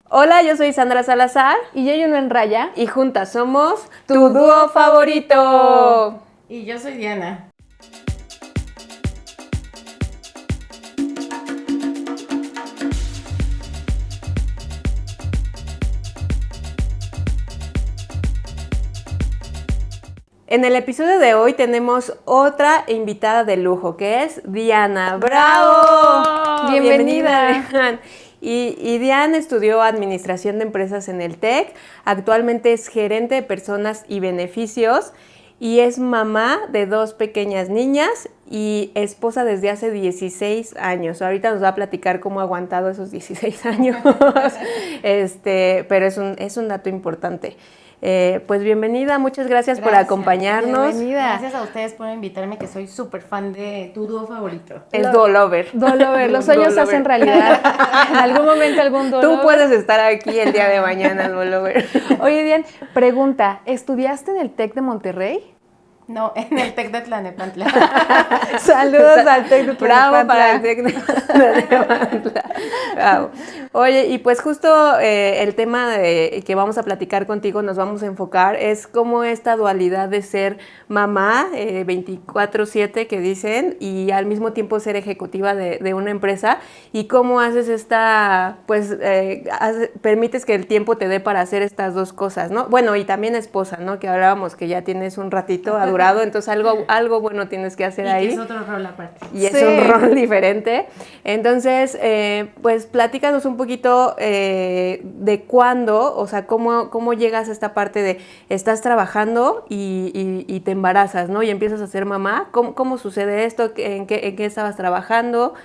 Hola, yo soy Sandra Salazar. Y yo, Juno en Raya. Y juntas somos tu dúo favorito. Y yo soy Diana. En el episodio de hoy tenemos otra invitada de lujo, que es Diana. ¡Bravo! Bienvenida. Diana. Y Diana estudió Administración de Empresas en el TEC, actualmente es gerente de personas y beneficios y es mamá de 2 pequeñas niñas y esposa desde hace 16 años. Ahorita nos va a platicar cómo ha aguantado esos 16 años, pero es un dato importante. Pues bienvenida, muchas gracias por acompañarnos. Bienvenida. Gracias a ustedes por invitarme, que soy súper fan de tu dúo favorito. Es Duolover. Duolover, los sueños se hacen realidad. En algún momento algún Duolover. Tú puedes estar aquí el día de mañana, Duolover. Oye, Diana, pregunta, ¿estudiaste en el TEC de Monterrey? No, en el TEC de Tlalnepantla. Saludos al TEC de Tlalnepantla. Bravo para el TEC de Tlalnepantla. Bravo. Oye, y pues justo el tema que vamos a platicar contigo, nos vamos a enfocar, es cómo esta dualidad de ser mamá 24/7 que dicen, y al mismo tiempo ser ejecutiva de una empresa, y cómo haces permites que el tiempo te dé para hacer estas dos cosas, ¿no? Bueno, y también esposa, ¿no? Que hablábamos que ya tienes un ratito entonces algo bueno tienes que hacer ahí. Y es otro rol aparte. Y es un rol diferente. Entonces, pues platícanos un poquito de cuándo, o sea, cómo llegas a esta parte de estás trabajando y te embarazas, ¿no? Y empiezas a ser mamá. ¿Cómo sucede esto? ¿En qué estabas trabajando?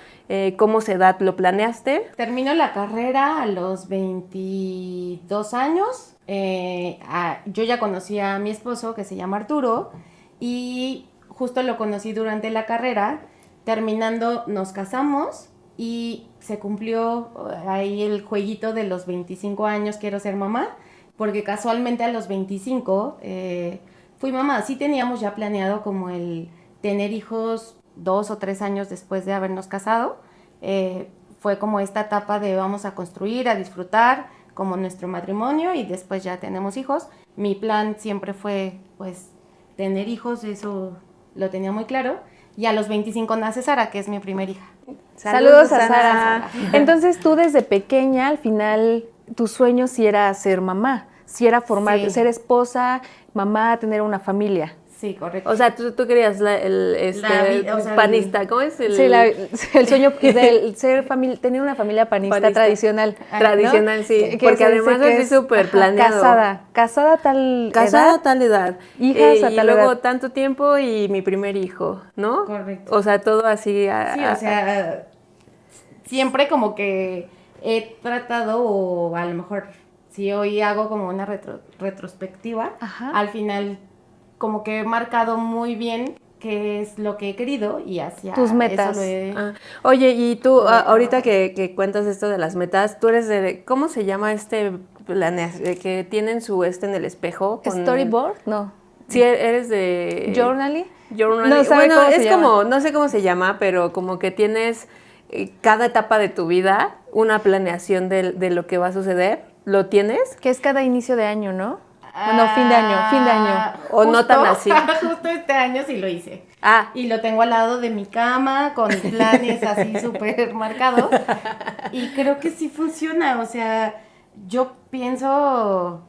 ¿Cómo se da? ¿Lo planeaste? Termino la carrera a los 22 años. Yo ya conocí a mi esposo, que se llama Arturo, y justo lo conocí durante la carrera. Terminando nos casamos y se cumplió ahí el jueguito de los 25 años, quiero ser mamá, porque casualmente a los 25 fui mamá. Sí teníamos ya planeado como el tener hijos 2 o 3 años después de habernos casado. Fue como esta etapa de vamos a construir, a disfrutar como nuestro matrimonio, y después ya tenemos hijos. Mi plan siempre fue pues tener hijos, eso lo tenía muy claro. Y a los 25 nace Sara, que es mi primer hija. Saludos a Sara. Entonces tú desde pequeña, al final, tu sueño sí era ser mamá, sí era ser esposa, mamá, tener una familia. Sí, correcto. O sea, tú querías panista, ¿cómo es? Sí, el sueño de tener una familia panista tradicional. Tradicional, ¿no? Sí, porque además es súper planeado. Casada a tal edad. Hijas a tal edad. Y luego edad. Tanto tiempo y mi primer hijo, ¿no? Correcto. O sea, todo así. Sí, o sea, siempre como que he tratado, o a lo mejor si hoy hago como una retrospectiva, al final como que he marcado muy bien qué es lo que he querido y hacia tus metas. Oye, y tú, ahorita que cuentas esto de las metas, tú eres ¿cómo se llama que tienen su en el espejo? ¿Storyboard? No. Sí, eres de... ¿Journaling? No, bueno, es como, no sé cómo se llama, pero como que tienes cada etapa de tu vida una planeación de lo que va a suceder. ¿Lo tienes? Que es cada inicio de año, ¿no? No, fin de año. O no tan así. Justo este año sí lo hice. Ah. Y lo tengo al lado de mi cama, con planes así súper marcados. Y creo que sí funciona. O sea, yo pienso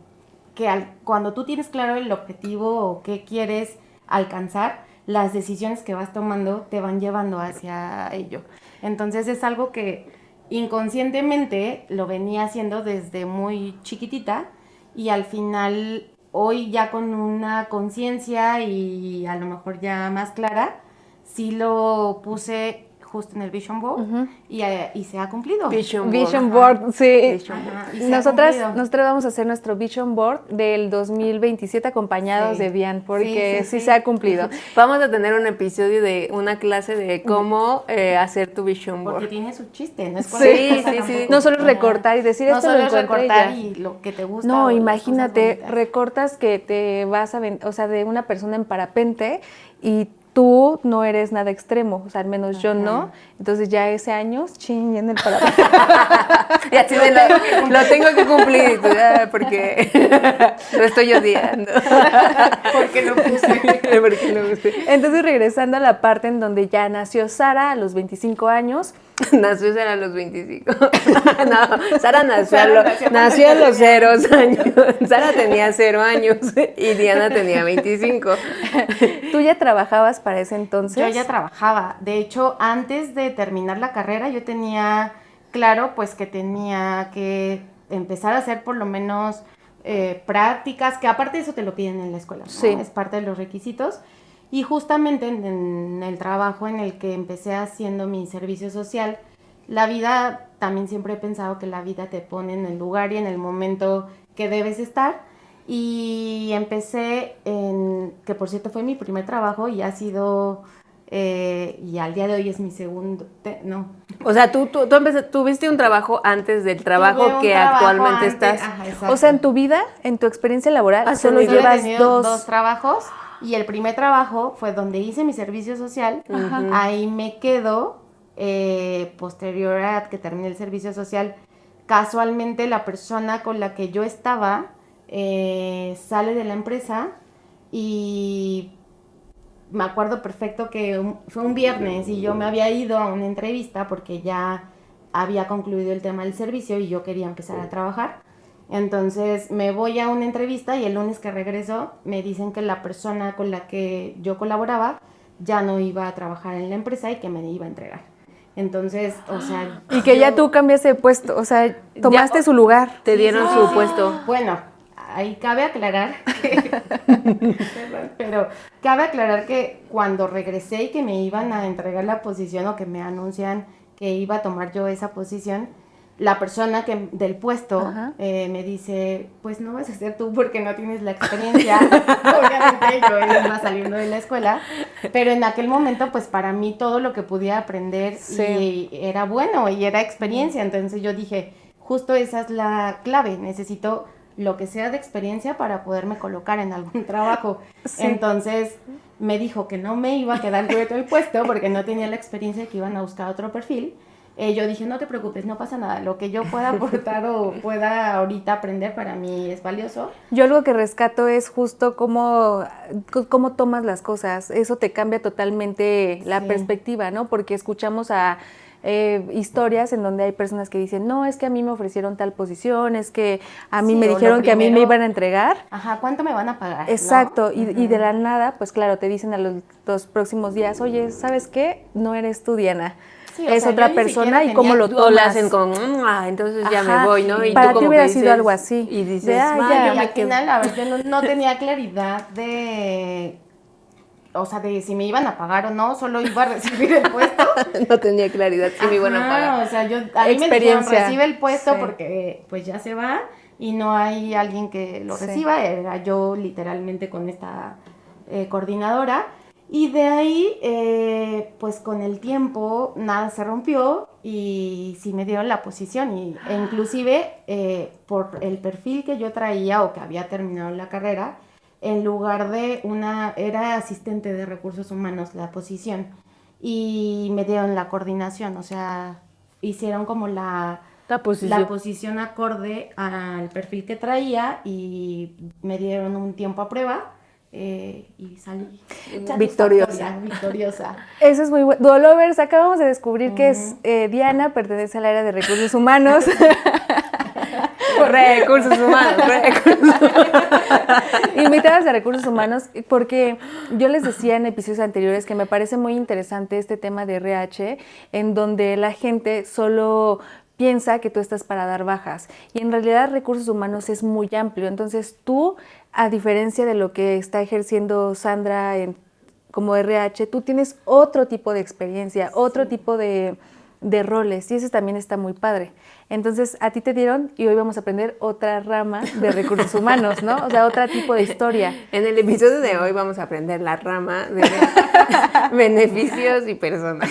que cuando tú tienes claro el objetivo o qué quieres alcanzar, las decisiones que vas tomando te van llevando hacia ello. Entonces es algo que inconscientemente lo venía haciendo desde muy chiquitita. Y al final, hoy ya con una conciencia y a lo mejor ya más clara, sí lo puse justo en el Vision Board y se ha cumplido. Vision Board, sí. Nosotras vamos a hacer nuestro Vision Board del 2027 acompañados de Diana, porque sí se ha cumplido. Vamos a tener un episodio de una clase de cómo hacer tu Vision Board. Porque tiene su chiste, ¿no? Es sí. No solo recortar y decir esto lo encontré. No solo recortar y lo que te gusta. No, imagínate, recortas que te vas o sea, de una persona en parapente y tú no eres nada extremo, o sea, al menos yo no. Entonces ya ese año, ching, en el parado. Y así lo tengo que cumplir, porque lo estoy odiando. Porque lo puse. Porque lo puse. Entonces, regresando a la parte en donde ya nació Sara a los 25 años. Nació Sara a los 25. No, Sara nació a los 0 años. Sara tenía 0 años y Diana tenía 25. ¿Tú ya trabajabas para ese entonces? Yo ya trabajaba. De hecho, antes de terminar la carrera, yo tenía claro pues que tenía que empezar a hacer por lo menos prácticas, que aparte de eso te lo piden en la escuela, ¿no? Sí. Es parte de los requisitos. Y justamente en el trabajo en el que empecé haciendo mi servicio social, la vida, también siempre he pensado que la vida te pone en el lugar y en el momento que debes estar. Y empecé que por cierto fue mi primer trabajo y ha sido, y al día de hoy es mi segundo, no. O sea, tú tuviste un trabajo antes del trabajo que actualmente estás. Ajá, o sea, en tu vida, en tu experiencia laboral, solo he llevas tenido dos trabajos. Y el primer trabajo fue donde hice mi servicio social. Ajá. Ahí me quedo, posterior a que terminé el servicio social. Casualmente la persona con la que yo estaba sale de la empresa y me acuerdo perfecto que fue un viernes y yo me había ido a una entrevista porque ya había concluido el tema del servicio y yo quería empezar a trabajar. Entonces me voy a una entrevista y el lunes que regreso me dicen que la persona con la que yo colaboraba ya no iba a trabajar en la empresa y que me iba a entregar. Entonces, o sea... Y que ya tú cambiaste de puesto, o sea, tomaste su lugar. Te dieron su puesto. Bueno, ahí cabe aclarar que... pero cabe aclarar que cuando regresé y que me iban a entregar la posición o que me anuncian que iba a tomar yo esa posición... La persona del puesto me dice, pues no vas a ser tú porque no tienes la experiencia. Obviamente yo iba saliendo de la escuela, pero en aquel momento pues para mí todo lo que podía aprender y era bueno y era experiencia. Entonces yo dije, justo esa es la clave, necesito lo que sea de experiencia para poderme colocar en algún trabajo. Sí. Entonces me dijo que no me iba a quedar yo el puesto porque no tenía la experiencia, que iban a buscar otro perfil. Yo dije, no te preocupes, no pasa nada, lo que yo pueda aportar o pueda ahorita aprender para mí es valioso. Yo algo que rescato es justo cómo tomas las cosas, eso te cambia totalmente la perspectiva, ¿no? Porque escuchamos a historias en donde hay personas que dicen, no, es que a mí me ofrecieron tal posición, es que a mí me dijeron que a mí me iban a entregar. Ajá, ¿cuánto me van a pagar? Exacto, ¿no? y de la nada, pues claro, te dicen a los próximos días, oye, ¿sabes qué? No eres tú, Diana. Sí, es otra persona y cómo lo tomas. O la hacen con, entonces ya me voy, ¿no? Y para tú ti hubiera sido algo así. Y dices, y al final, a ver, yo no tenía claridad de, o sea, de si me iban a pagar o no, solo iba a recibir el puesto. No tenía claridad si me iban a pagar. O sea, a mí me dijeron, recibe el puesto porque pues ya se va y no hay alguien que lo reciba. Era yo literalmente con esta coordinadora. Y de ahí, pues con el tiempo, nada se rompió y sí me dieron la posición. E inclusive, por el perfil que yo traía o que había terminado la carrera, en lugar de era asistente de recursos humanos la posición. Y me dieron la coordinación, o sea, hicieron como la posición acorde al perfil que traía y me dieron un tiempo a prueba. Y salí victoriosa. Eso es muy bueno. Duolovers, acabamos de descubrir que es Diana, pertenece al área de recursos humanos. Recursos humanos. Invitadas a recursos humanos, porque yo les decía en episodios anteriores que me parece muy interesante este tema de RH, en donde la gente solo piensa que tú estás para dar bajas y en realidad recursos humanos es muy amplio. Entonces tú, a diferencia de lo que está ejerciendo Sandra como RH, tú tienes otro tipo de experiencia, otro tipo de roles y eso también está muy padre. Entonces a ti te dieron y hoy vamos a aprender otra rama de recursos humanos, ¿no? O sea, otro tipo de historia. En el episodio de hoy vamos a aprender la rama de beneficios y personas.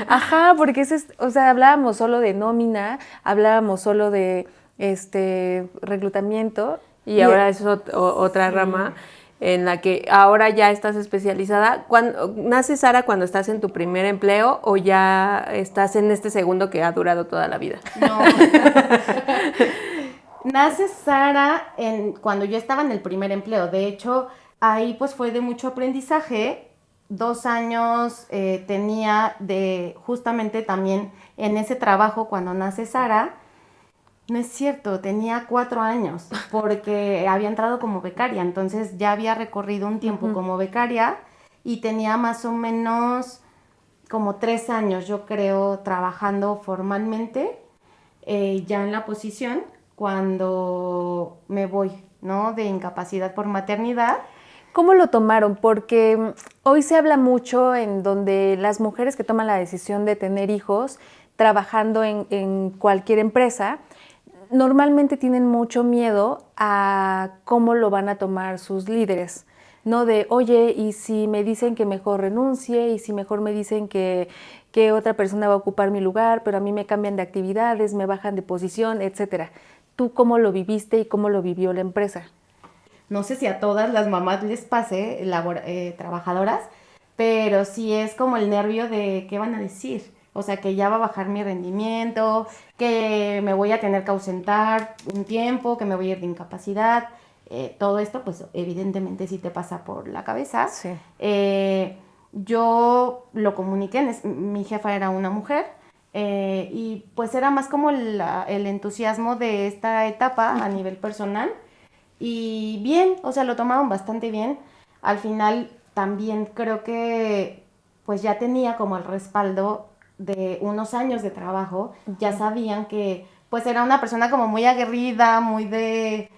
Ajá, porque o sea, hablábamos solo de nómina, hablábamos solo de reclutamiento y ahora es otra rama. en la que ahora ya estás especializada. ¿Nace Sara cuando estás en tu primer empleo o ya estás en este segundo que ha durado toda la vida? No. Nace Sara cuando yo estaba en el primer empleo. De hecho, ahí pues fue de mucho aprendizaje. 2 años tenía de justamente también en ese trabajo cuando nace Sara. No es cierto, tenía 4 años porque había entrado como becaria, entonces ya había recorrido un tiempo como becaria y tenía más o menos como 3 años, yo creo, trabajando formalmente ya en la posición cuando me voy, ¿no? De incapacidad por maternidad. ¿Cómo lo tomaron? Porque hoy se habla mucho en donde las mujeres que toman la decisión de tener hijos trabajando en cualquier empresa, normalmente tienen mucho miedo a cómo lo van a tomar sus líderes, ¿no? De, oye, ¿y si me dicen que mejor renuncie? ¿Y si mejor me dicen que otra persona va a ocupar mi lugar, pero a mí me cambian de actividades, me bajan de posición, etcétera? ¿Tú cómo lo viviste y cómo lo vivió la empresa? No sé si a todas las mamás les pase, trabajadoras, pero sí es como el nervio de qué van a decir. O sea, que ya va a bajar mi rendimiento, que me voy a tener que ausentar un tiempo, que me voy a ir de incapacidad. Todo esto, pues evidentemente sí te pasa por la cabeza. Sí. Yo lo comuniqué, mi jefa era una mujer, y pues era más como el entusiasmo de esta etapa a nivel personal. Y bien, o sea, lo tomaron bastante bien. Al final también creo que pues ya tenía como el respaldo de unos años de trabajo. Ya sabían que pues era una persona como muy aguerrida, muy de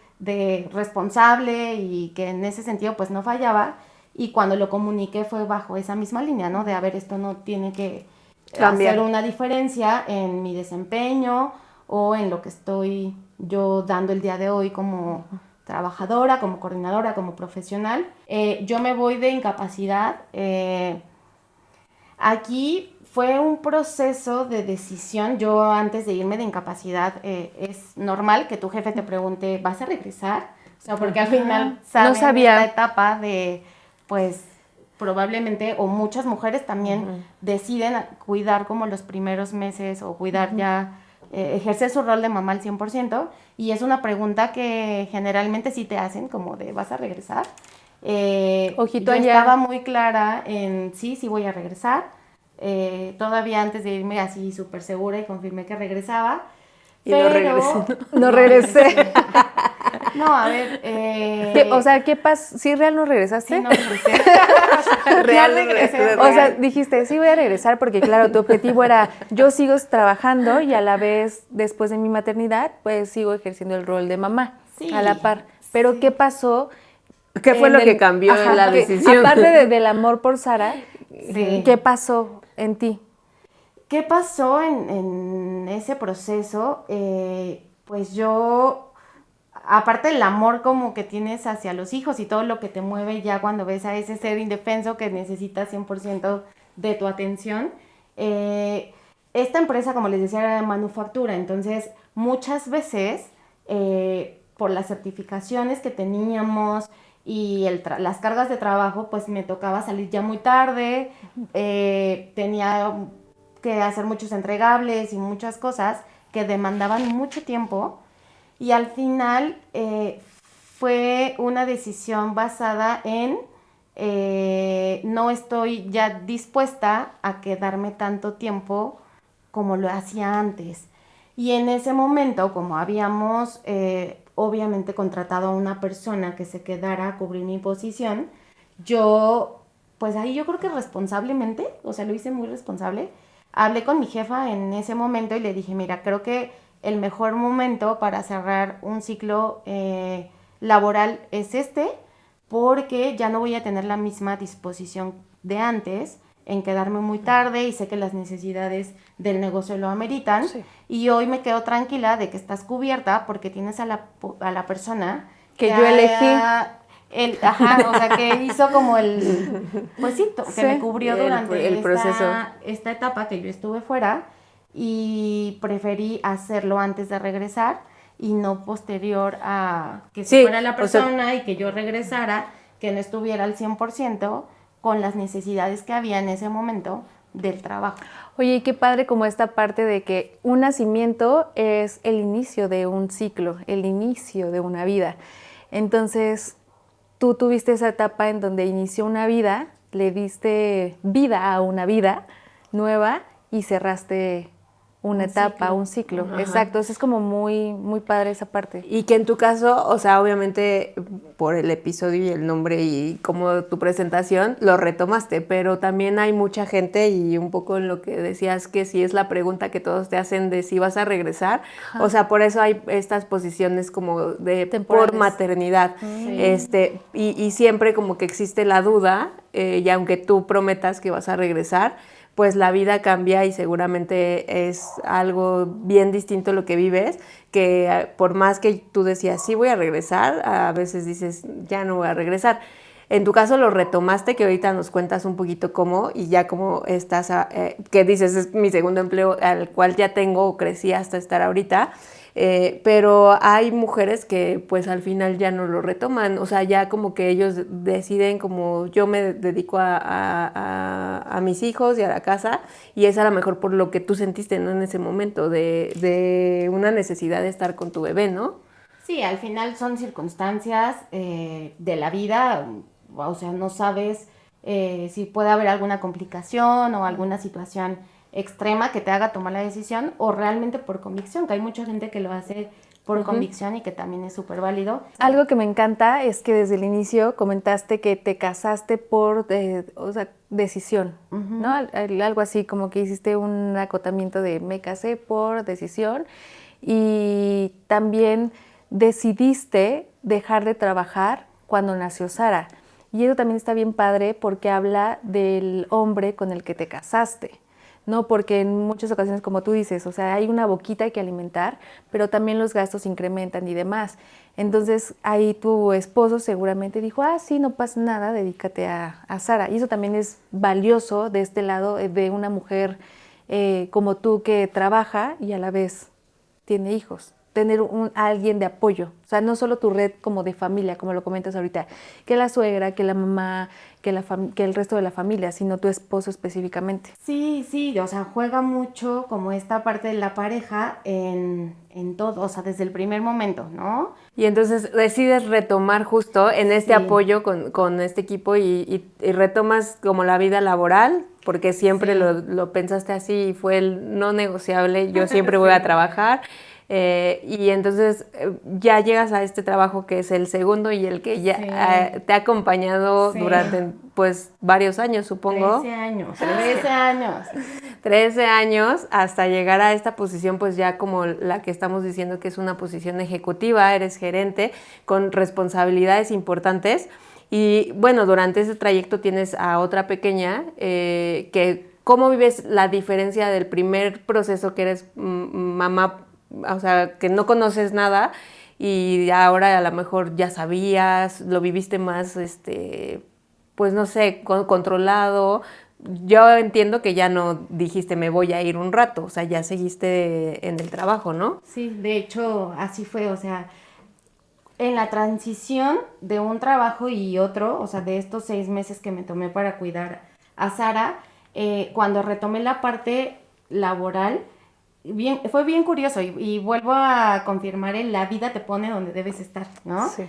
responsable y que en ese sentido pues no fallaba. Y cuando lo comuniqué fue bajo esa misma línea, ¿no? De a ver, esto no tiene que hacer una diferencia en mi desempeño o en lo que estoy yo dando el día de hoy como trabajadora, como coordinadora, como profesional. Yo me voy de incapacidad. Aquí fue un proceso de decisión. Yo antes de irme de incapacidad es normal que tu jefe te pregunte, ¿vas a regresar? O sea, porque al final saben no sabía. esta etapa de, pues, probablemente, o muchas mujeres también deciden cuidar como los primeros meses o cuidar ya, ejercer su rol de mamá al 100%, y es una pregunta que generalmente sí te hacen, como de, ¿vas a regresar? Ojito yo allá. estaba muy clara en sí voy a regresar. Todavía antes de irme así súper segura y confirmé que regresaba. Y no regresé. No regresé. No, a ver. O sea, ¿qué pasó? ¿Sí real no regresaste? Sí, no regresé. Real, No regresé. O sea, dijiste, sí voy a regresar porque, claro, tu objetivo era, yo sigo trabajando y a la vez, después de mi maternidad, pues sigo ejerciendo el rol de mamá, Sí, a la par. Pero, sí. ¿qué pasó? ¿Qué fue lo que cambió en la decisión? Aparte del amor por Sara, Sí. ¿qué pasó en ti? ¿Qué pasó en ese proceso? Pues yo, aparte del amor como que tienes hacia los hijos y todo lo que te mueve ya cuando ves a ese ser indefenso que necesita 100% de tu atención, esta empresa, como les decía, era de manufactura, entonces muchas veces por las certificaciones que teníamos y las cargas de trabajo, pues me tocaba salir ya muy tarde, tenía que hacer muchos entregables y muchas cosas que demandaban mucho tiempo, y al final fue una decisión basada en no estoy ya dispuesta a quedarme tanto tiempo como lo hacía antes. Y en ese momento, como habíamos obviamente contratado a una persona que se quedara a cubrir mi posición, yo, pues ahí yo creo que responsablemente, o sea, lo hice muy responsable, hablé con mi jefa en ese momento y le dije, mira, creo que el mejor momento para cerrar un ciclo laboral es este, porque ya no voy a tener la misma disposición de antes en quedarme muy tarde y sé que las necesidades del negocio lo ameritan. Sí. Y hoy me quedo tranquila de que estás cubierta porque tienes a la persona Que yo elegí. o sea, que hizo como pues sí, que me cubrió durante el proceso. esta etapa que yo estuve fuera, y preferí hacerlo antes de regresar y no posterior a que se fuera la persona y que yo regresara que no estuviera al 100% con las necesidades que había en ese momento del trabajo. Oye, y qué padre como esta parte de que un nacimiento es el inicio de un ciclo, el inicio de una vida. Entonces, tú tuviste esa etapa en donde inició una vida, le diste vida a una vida nueva y cerraste una etapa, un ciclo. Ajá. Exacto, eso es como muy, muy padre esa parte. Y que en tu caso, o sea, obviamente por el episodio y el nombre y como tu presentación, lo retomaste, pero también hay mucha gente y un poco en lo que decías que si es la pregunta que todos te hacen de si vas a regresar, o sea, por eso hay estas posiciones como de Temporales. por maternidad, Sí. y siempre como que existe la duda, y aunque tú prometas que vas a regresar, pues la vida cambia y seguramente es algo bien distinto lo que vives, que por más que tú decías, sí voy a regresar, a veces dices, ya no voy a regresar. En tu caso lo retomaste, que ahorita nos cuentas un poquito cómo, y ya cómo estás, que dices, es mi segundo empleo al cual ya tengo o crecí hasta estar ahorita. Pero hay mujeres que pues al final ya no lo retoman, o sea, ya como que ellos deciden como yo me dedico a mis hijos y a la casa, y es a lo mejor por lo que tú sentiste, ¿no? En ese momento de una necesidad de estar con tu bebé, ¿no? Sí, al final son circunstancias de la vida, o sea, no sabes si puede haber alguna complicación o alguna situación extrema que te haga tomar la decisión o realmente por convicción, que hay mucha gente que lo hace por convicción y que también es súper válido. Algo que me encanta es que desde el inicio comentaste que te casaste por o sea, decisión, ¿no? Algo así como que hiciste un acotamiento de me casé por decisión y también decidiste dejar de trabajar cuando nació Sara. Y eso también está bien padre porque habla del hombre con el que te casaste. No, porque en muchas ocasiones, como tú dices, o sea, hay una boquita que alimentar, pero también los gastos incrementan y demás. Entonces, ahí tu esposo seguramente dijo, ah, sí, no pasa nada, dedícate a Sara. Y eso también es valioso de este lado de una mujer como tú que trabaja y a la vez tiene hijos. Tener alguien de apoyo, o sea, no solo tu red como de familia, como lo comentas ahorita, que la suegra, que la mamá, que el resto de la familia, sino tu esposo específicamente. Sí, sí, o sea, juega mucho como esta parte de la pareja en todo, o sea, desde el primer momento, ¿no? Y entonces decides retomar justo en este Sí. apoyo con este equipo y retomas como la vida laboral, porque siempre Sí. lo pensaste así y fue el no negociable, yo siempre voy a trabajar. Y entonces ya llegas a este trabajo que es el segundo y el que ya Sí. te ha acompañado Sí. durante pues varios años, supongo. 13 años, 13 años. 13 años hasta llegar a esta posición, pues ya como la que estamos diciendo que es una posición ejecutiva, eres gerente con responsabilidades importantes. Y bueno, durante ese trayecto tienes a otra pequeña que, ¿cómo vives la diferencia del primer proceso que eres mamá, o sea, que no conoces nada y ahora a lo mejor ya sabías, lo viviste más, pues no sé, controlado? Yo entiendo que ya no dijiste me voy a ir un rato, o sea, ya seguiste en el trabajo, ¿no? Sí, de hecho, así fue, o sea, en la transición de un trabajo y otro, o sea, de estos 6 meses que me tomé para cuidar a Sara, cuando retomé la parte laboral, fue bien curioso y vuelvo a confirmar la vida te pone donde debes estar, ¿no? Sí.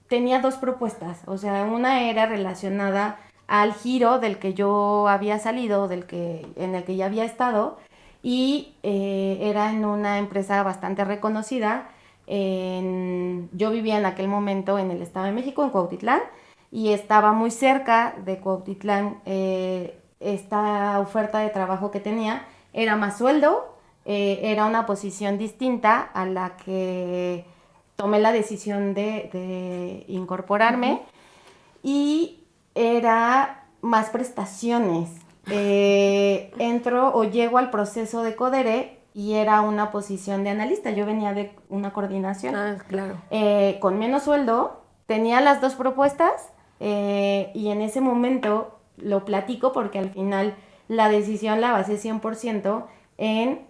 Tenía dos propuestas, o sea, una era relacionada al giro del que yo había salido, en el que ya había estado, y era en una empresa bastante reconocida. Yo vivía en aquel momento en el Estado de México, en Cuautitlán, y estaba muy cerca de Cuautitlán. Esta oferta de trabajo que tenía era más sueldo, era una posición distinta a la que tomé la decisión de incorporarme, y era más prestaciones. Entro o llego al proceso de Codere y era una posición de analista. Yo venía de una coordinación. Ah, claro. Con menos sueldo, tenía las dos propuestas, y en ese momento lo platico porque al final la decisión la basé 100% en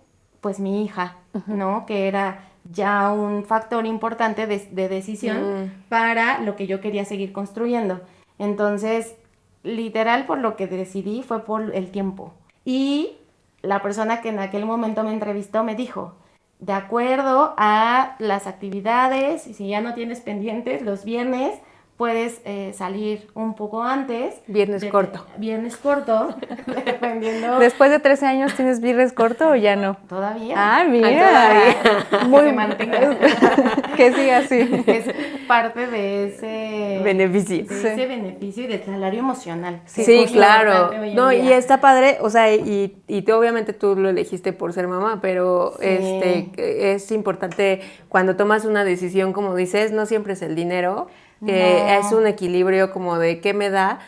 pues mi hija, ¿no? Que era ya un factor importante de decisión para lo que yo quería seguir construyendo. Entonces, literal, por lo que decidí fue por el tiempo. Y la persona que en aquel momento me entrevistó me dijo, de acuerdo a las actividades, y si ya no tienes pendientes, los viernes puedes salir un poco antes. Viernes corto. Viernes corto, dependiendo. ¿Después de 13 años tienes viernes corto o ya no? Todavía. Ah, mira. Todavía. Muy Que se mantenga. Que siga así. Es parte de ese beneficio. De ese beneficio y del salario emocional. Sí, claro. Hoy en No, día. y está padre, o sea, y tú, obviamente tú lo elegiste por ser mamá, pero Sí. es importante cuando tomas una decisión, como dices, no siempre es el dinero, No. es un equilibrio como de qué me da,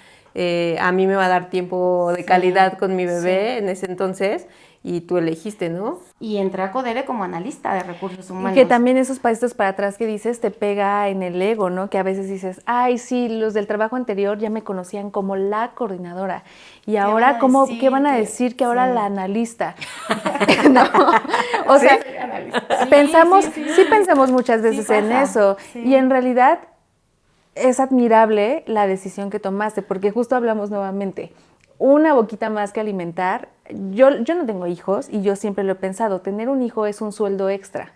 a mí me va a dar tiempo de calidad con mi bebé en ese entonces, y tú elegiste, ¿no? Y entré a Codere como analista de recursos humanos. Y que también esos pasitos para atrás que dices te pega en el ego, ¿no? Que a veces dices, ay, sí, los del trabajo anterior ya me conocían como la coordinadora. Y ahora, ¿qué van a decir que ahora la analista? ¿No? O sea, pensamos, sí pensamos muchas veces Sí en pasa, eso. sí. Y en realidad es admirable la decisión que tomaste, porque justo hablamos nuevamente. Una boquita más que alimentar. Yo no tengo hijos y yo siempre lo he pensado, tener un hijo es un sueldo extra.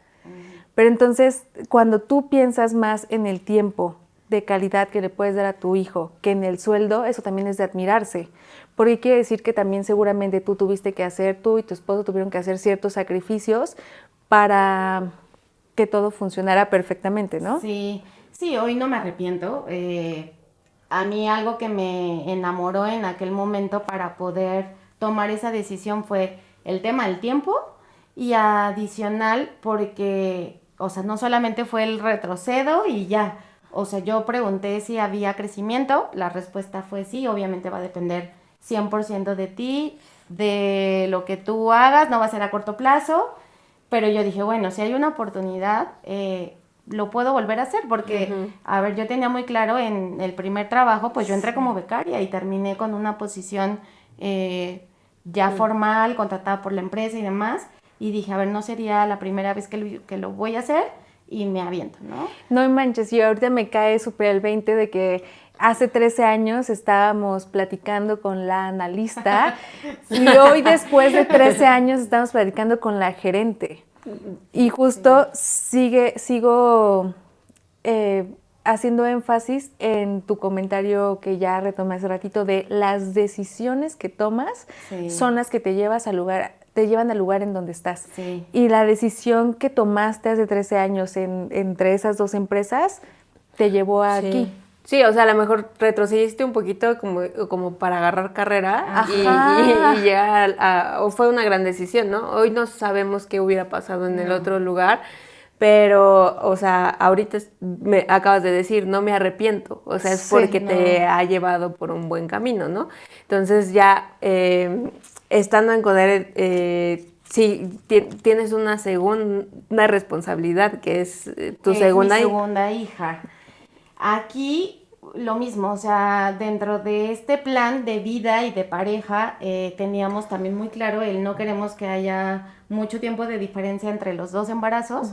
Pero entonces, cuando tú piensas más en el tiempo de calidad que le puedes dar a tu hijo que en el sueldo, eso también es de admirarse. Porque quiere decir que también seguramente tú y tu esposo tuvieron que hacer ciertos sacrificios para que todo funcionara perfectamente, ¿no? Sí, hoy no me arrepiento. A mí algo que me enamoró en aquel momento para poder tomar esa decisión fue el tema del tiempo y adicional porque, o sea, no solamente fue el retrocedo y ya, o sea, yo pregunté si había crecimiento, la respuesta fue sí, obviamente va a depender 100% de ti, de lo que tú hagas, no va a ser a corto plazo, pero yo dije, bueno, si hay una oportunidad, lo puedo volver a hacer porque, a ver, yo tenía muy claro en el primer trabajo, pues yo entré como becaria y terminé con una posición ya formal, contratada por la empresa y demás, y dije, a ver, no sería la primera vez que lo voy a hacer y me aviento, ¿no? No manches, y ahorita me cae súper el 20 de que hace 13 años estábamos platicando con la analista y hoy después de 13 años estamos platicando con la gerente. Y justo sigo haciendo énfasis en tu comentario que ya retomé hace ratito de las decisiones que tomas son las que te llevan al lugar en donde estás. Sí. Y la decisión que tomaste hace 13 años entre esas dos empresas te llevó aquí. Sí, o sea, a lo mejor retrocediste un poquito como para agarrar carrera y llegar o fue una gran decisión, ¿no? Hoy no sabemos qué hubiera pasado en el otro lugar, pero, o sea, ahorita me acabas de decir, no me arrepiento, o sea, es porque te ha llevado por un buen camino, ¿no? Entonces ya, estando en Codere, sí, tienes una segunda responsabilidad, que es tu segunda mi segunda hija. Aquí lo mismo, o sea, dentro de este plan de vida y de pareja, teníamos también muy claro el no queremos que haya mucho tiempo de diferencia entre los dos embarazos.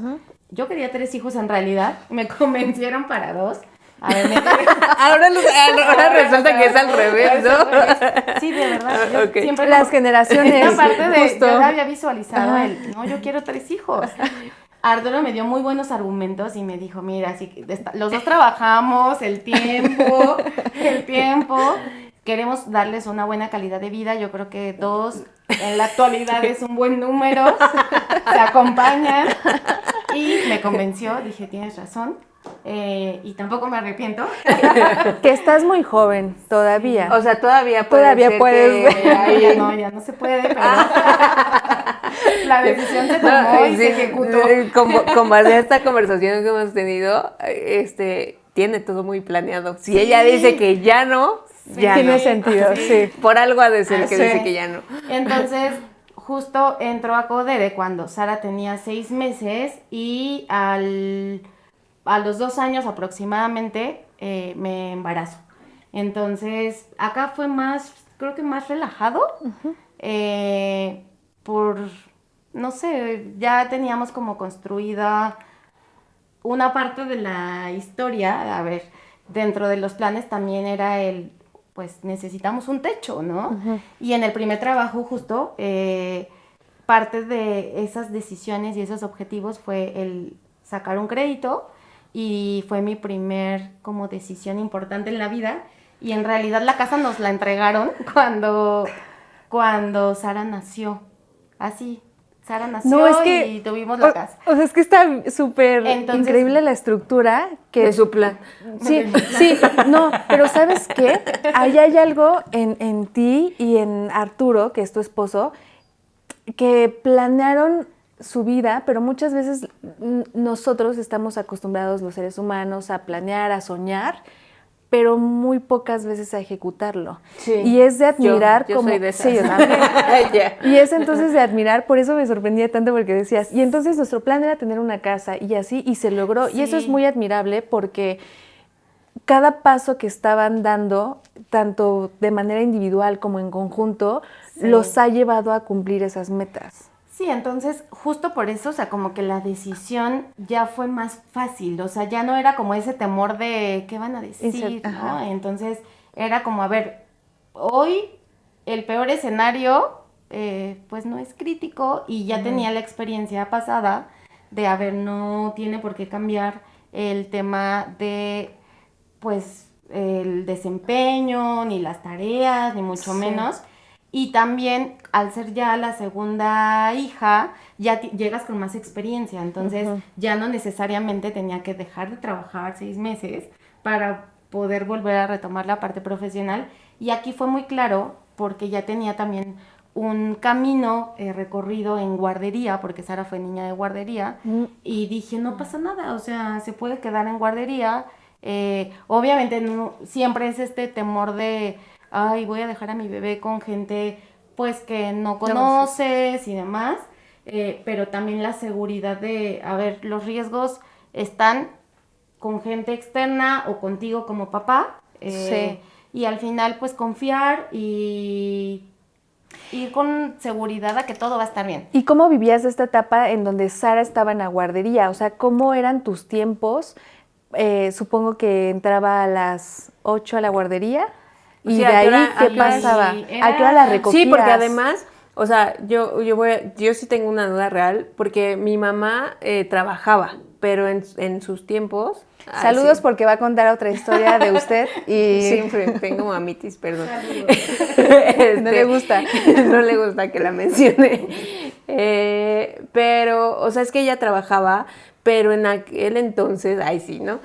Yo quería 3 hijos en realidad, me convencieron para 2. A ver, ahora resulta que es al revés, ¿no? Sí, de verdad. Yo Okay. siempre Las generaciones. aparte de, justo. yo había visualizado no, yo quiero 3 hijos. Arturo me dio muy buenos argumentos y me dijo, mira, los dos trabajamos, el tiempo, queremos darles una buena calidad de vida, yo creo que 2 en la actualidad es un buen número, se acompañan y me convenció, dije, tienes razón. Y tampoco me arrepiento. Que estás muy joven todavía. O sea, todavía puedes. Ya no se puede, pero la decisión se tomó y se ejecutó. Con base a esta conversación que hemos tenido, tiene todo muy planeado. Si ella dice que ya no, ya tiene no. sentido, sí. Por algo ha de ser que dice que ya no. Entonces, justo entró a Codere cuando Sara tenía 6 meses y a los 2 años aproximadamente me embarazo. Entonces, acá fue creo que más relajado, por no sé, ya teníamos como construida una parte de la historia. A ver, dentro de los planes también era pues necesitamos un techo, ¿no? Ujú. Y en el primer trabajo justo, parte de esas decisiones y esos objetivos fue el sacar un crédito, y fue mi primer como decisión importante en la vida. Y en realidad la casa nos la entregaron cuando Sara nació. Así, Sara No, es nació que, y tuvimos la casa. o sea, es que está súper Entonces- increíble la estructura que... De su plan. Sí, sí, no, pero ¿sabes qué? Ahí hay algo en ti y en Arturo, que es tu esposo, que planearon su vida, pero muchas veces nosotros estamos acostumbrados, los seres humanos, a planear, a soñar, pero muy pocas veces a ejecutarlo. Sí. Y es de admirar yo como... soy de esas. Sí, yo también. Ya. Y es entonces de admirar, por eso me sorprendía tanto porque decías, y entonces nuestro plan era tener una casa y así, y se logró. Y eso es Sí. muy admirable porque cada paso que estaban dando, tanto de manera individual como en conjunto, Sí. los ha llevado a cumplir esas metas. Sí, entonces justo por eso, o sea, como que la decisión ya fue más fácil, o sea, ya no era como ese temor de qué van a decir, ¿no? Ajá. Entonces era como, a ver, hoy el peor escenario, pues no es crítico, y ya tenía la experiencia pasada de, a ver, no tiene por qué cambiar el tema de, pues, el desempeño, ni las tareas, ni mucho Sí. menos. Y también, al ser ya la segunda hija, ya llegas con más experiencia. Entonces, ya no necesariamente tenía que dejar de trabajar 6 meses para poder volver a retomar la parte profesional. Y aquí fue muy claro, porque ya tenía también un camino recorrido en guardería, porque Sara fue niña de guardería. Y dije, no pasa nada, o sea, se puede quedar en guardería. Obviamente no, siempre es este temor de, ay, voy a dejar a mi bebé con gente pues que no conoces y demás, pero también la seguridad de, a ver, los riesgos están con gente externa o contigo como papá, Sí. y al final pues confiar y ir con seguridad a que todo va a estar bien. ¿Y cómo vivías esta etapa en donde Sara estaba en la guardería? O sea, ¿cómo eran tus tiempos? Supongo que entraba a las 8 a la guardería. Y Sí, de ¿a qué ahí, hora- ¿qué a qué- pasaba? era- ¿A qué hora la recogías? Sí, porque además, o sea, yo sí tengo una duda real, porque mi mamá trabajaba, pero en sus tiempos... ay, Saludos sí. porque va a contar otra historia de usted y Siempre tengo mamitis, perdón. no le gusta. No le gusta que la mencione. Pero, o sea, es que ella trabajaba, pero en aquel entonces, ay sí, ¿no?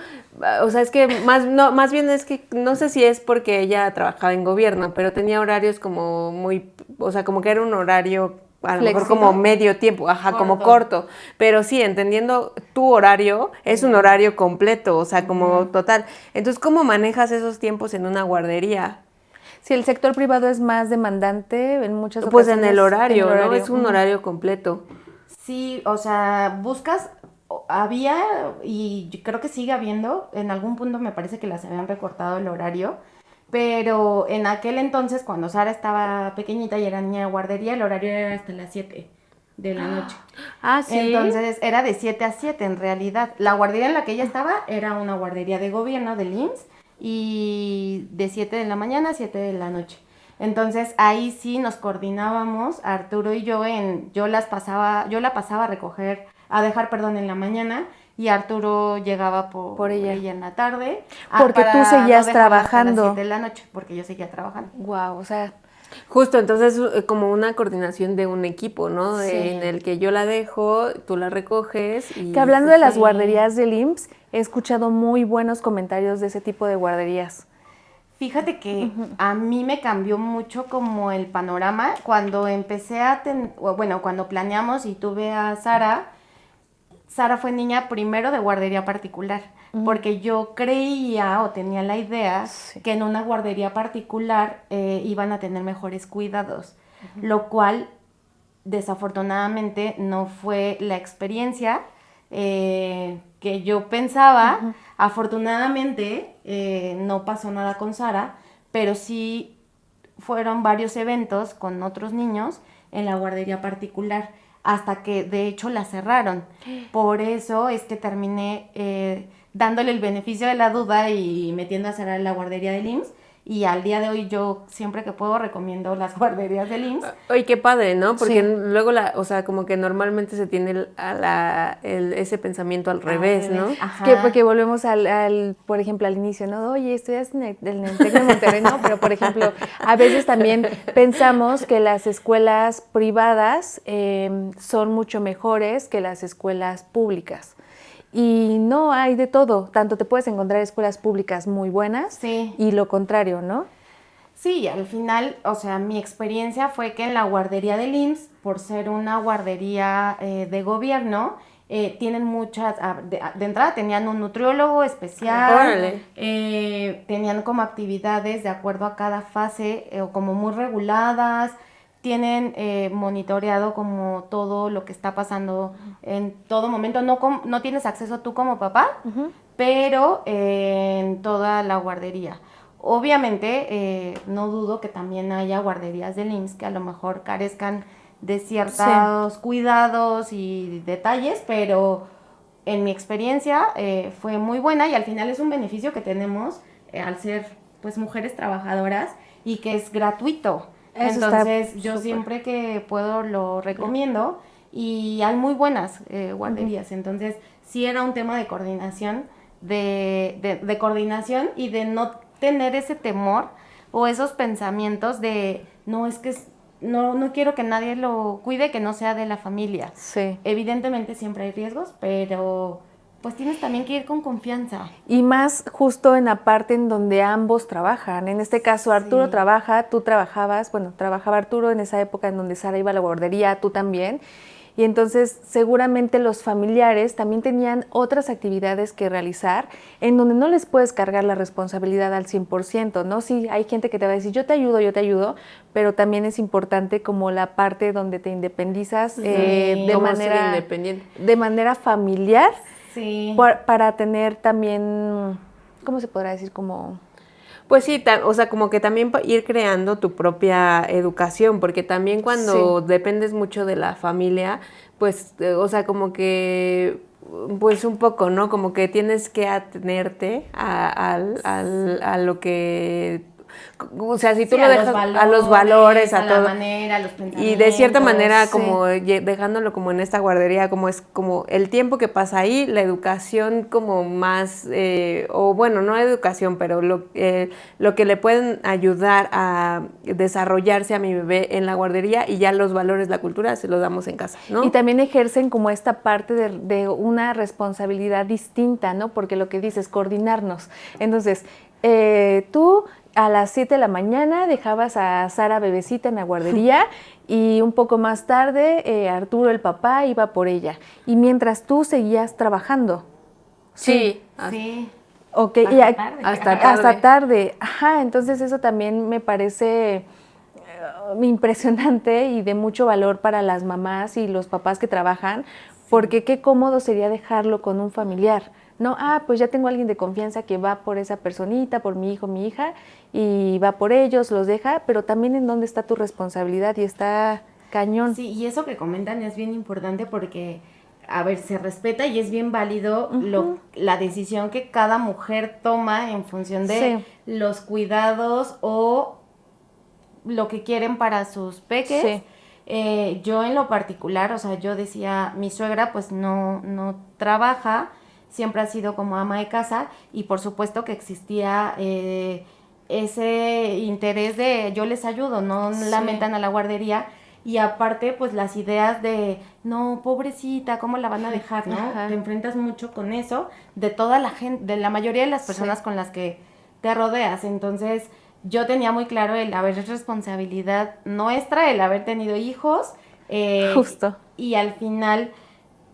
O sea, es que más bien es que no sé si es porque ella trabajaba en gobierno, pero tenía horarios como muy, o sea, como que era un horario a lo mejor Flexible. como medio tiempo, ajá, como corto. Pero sí, entendiendo tu horario, es un horario completo, o sea, como total. Entonces, ¿cómo manejas esos tiempos en una guardería? Si el sector privado es más demandante en muchas Pues ocasiones. en el horario, ¿no? Es un Ujú. horario completo. Sí, o sea, buscas, había, y yo creo que sigue habiendo, en algún punto me parece que las habían recortado el horario, pero en aquel entonces, cuando Sara estaba pequeñita y era niña de guardería, el horario era hasta las 7 de la noche. Ah, sí. Entonces era de 7 a 7 en realidad. La guardería en la que ella estaba era una guardería de gobierno del IMSS, y de 7 de la mañana a 7 de la noche. Entonces ahí sí nos coordinábamos, Arturo y yo, yo la pasaba a recoger, a dejar, perdón, en la mañana, y Arturo llegaba por ella. en la tarde. Porque tú para seguías no dejarla hasta trabajando. las 7 de la noche, porque yo seguía trabajando. Wow, o sea, Justo, entonces como una coordinación de un equipo, ¿no? Sí. En el que yo la dejo, tú la recoges y... que hablando de las sí. guarderías del IMSS, he escuchado muy buenos comentarios de ese tipo de guarderías. Fíjate que a mí me cambió mucho como el panorama cuando empecé cuando planeamos y tuve a Sara. Sara fue niña primero de guardería particular, porque yo creía o tenía la idea que en una guardería particular iban a tener mejores cuidados, lo cual desafortunadamente no fue la experiencia que yo pensaba. Afortunadamente no pasó nada con Sara, pero sí fueron varios eventos con otros niños en la guardería particular. hasta que de hecho la cerraron. Por eso es que terminé dándole el beneficio de la duda y metiendo a cerrar la guardería del IMSS. Y al día de hoy yo siempre que puedo recomiendo las guarderías del IMSS. Oye, qué padre, ¿no? Porque Sí. luego, o sea, como que normalmente se tiene ese pensamiento al revés, ¿no? Ajá. Porque volvemos por ejemplo, al inicio, ¿no? Oye, estudias en el TEC de Monterrey, ¿no? Pero, por ejemplo, a veces también pensamos que las escuelas privadas son mucho mejores que las escuelas públicas. Y no, hay de todo. Tanto te puedes encontrar escuelas públicas muy buenas Sí. y lo contrario, ¿no? Sí, al final, o sea, mi experiencia fue que en la guardería del IMSS, por ser una guardería de gobierno, tienen muchas, de entrada tenían un nutriólogo especial, Órale. tenían como actividades de acuerdo a cada fase, o como muy reguladas, tienen monitoreado como todo lo que está pasando en todo momento, no tienes acceso tú como papá, pero en toda la guardería. Obviamente, no dudo que también haya guarderías del IMSS que a lo mejor carezcan de ciertos cuidados y detalles, pero en mi experiencia fue muy buena y al final es un beneficio que tenemos al ser pues mujeres trabajadoras y que es gratuito. Eso Entonces está yo súper. siempre que puedo lo recomiendo y hay muy buenas guarderías. Entonces sí era un tema de coordinación, de coordinación y de no tener ese temor o esos pensamientos de no, es que no quiero que nadie lo cuide que no sea de la familia. Sí. Evidentemente siempre hay riesgos, pero pues tienes también que ir con confianza. Y más justo en la parte en donde ambos trabajan. En este caso, Arturo Sí. trabaja, tú trabajabas, bueno, trabajaba Arturo en esa época en donde Sara iba a la guardería, tú también. Y entonces seguramente los familiares también tenían otras actividades que realizar en donde no les puedes cargar la responsabilidad al 100%, ¿no? Sí, hay gente que te va a decir, yo te ayudo, pero también es importante como la parte donde te independizas de ¿Cómo ser manera independiente? de manera familiar. Sí. Para tener también, ¿cómo se podrá decir? Como... Pues sí, o sea, como que también ir creando tu propia educación, porque también cuando dependes mucho de la familia, pues, o sea, como que, pues un poco, ¿no? Como que tienes que atenerte a lo que... O sea, si tú Sí, lo dejas a los valores, a la todo. manera, a los pensamientos. Y de cierta manera, Sí. como dejándolo como en esta guardería, como es como el tiempo que pasa ahí, la educación como más, o bueno, no educación, pero lo que le pueden ayudar a desarrollarse a mi bebé en la guardería y ya los valores, la cultura, se los damos en casa, ¿no? Y también ejercen como esta parte de una responsabilidad distinta, ¿no? Porque lo que dices, coordinarnos. Entonces, tú a las 7 de la mañana dejabas a Sara bebecita en la guardería y un poco más tarde Arturo, el papá, iba por ella. Y mientras tú seguías trabajando. Sí. Sí. Ok, hasta tarde. Ajá, entonces eso también me parece impresionante y de mucho valor para las mamás y los papás que trabajan, porque qué cómodo sería dejarlo con un familiar. No, pues ya tengo a alguien de confianza que va por esa personita, por mi hijo, mi hija, y va por ellos, los deja, pero también en dónde está tu responsabilidad y está cañón. Sí, y eso que comentan es bien importante porque, a ver, se respeta y es bien válido la decisión que cada mujer toma en función de los cuidados o lo que quieren para sus peques. Sí. Yo en lo particular, o sea, yo decía, mi suegra pues no trabaja, siempre ha sido como ama de casa y por supuesto que existía ese interés de yo les ayudo, no la metan a la guardería. Y aparte, pues las ideas de, no, pobrecita, ¿cómo la van a dejar, no? Ajá. Te enfrentas mucho con eso de toda la gente, de la mayoría de las personas con las que te rodeas. Entonces, yo tenía muy claro el haber responsabilidad nuestra, el haber tenido hijos. Justo. Y al final,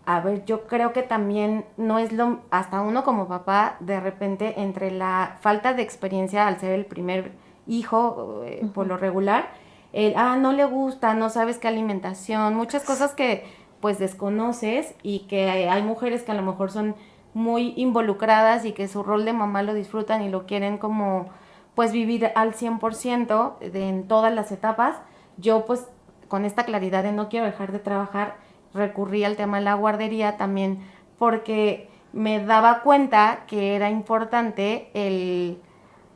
a ver, yo creo que también no es hasta uno como papá, de repente, entre la falta de experiencia al ser el primer hijo, por lo regular, no le gusta, no sabes qué alimentación, muchas cosas que pues desconoces y que hay mujeres que a lo mejor son muy involucradas y que su rol de mamá lo disfrutan y lo quieren como pues vivir al 100% en todas las etapas. Yo pues con esta claridad de no quiero dejar de trabajar, recurrí al tema de la guardería también porque me daba cuenta que era importante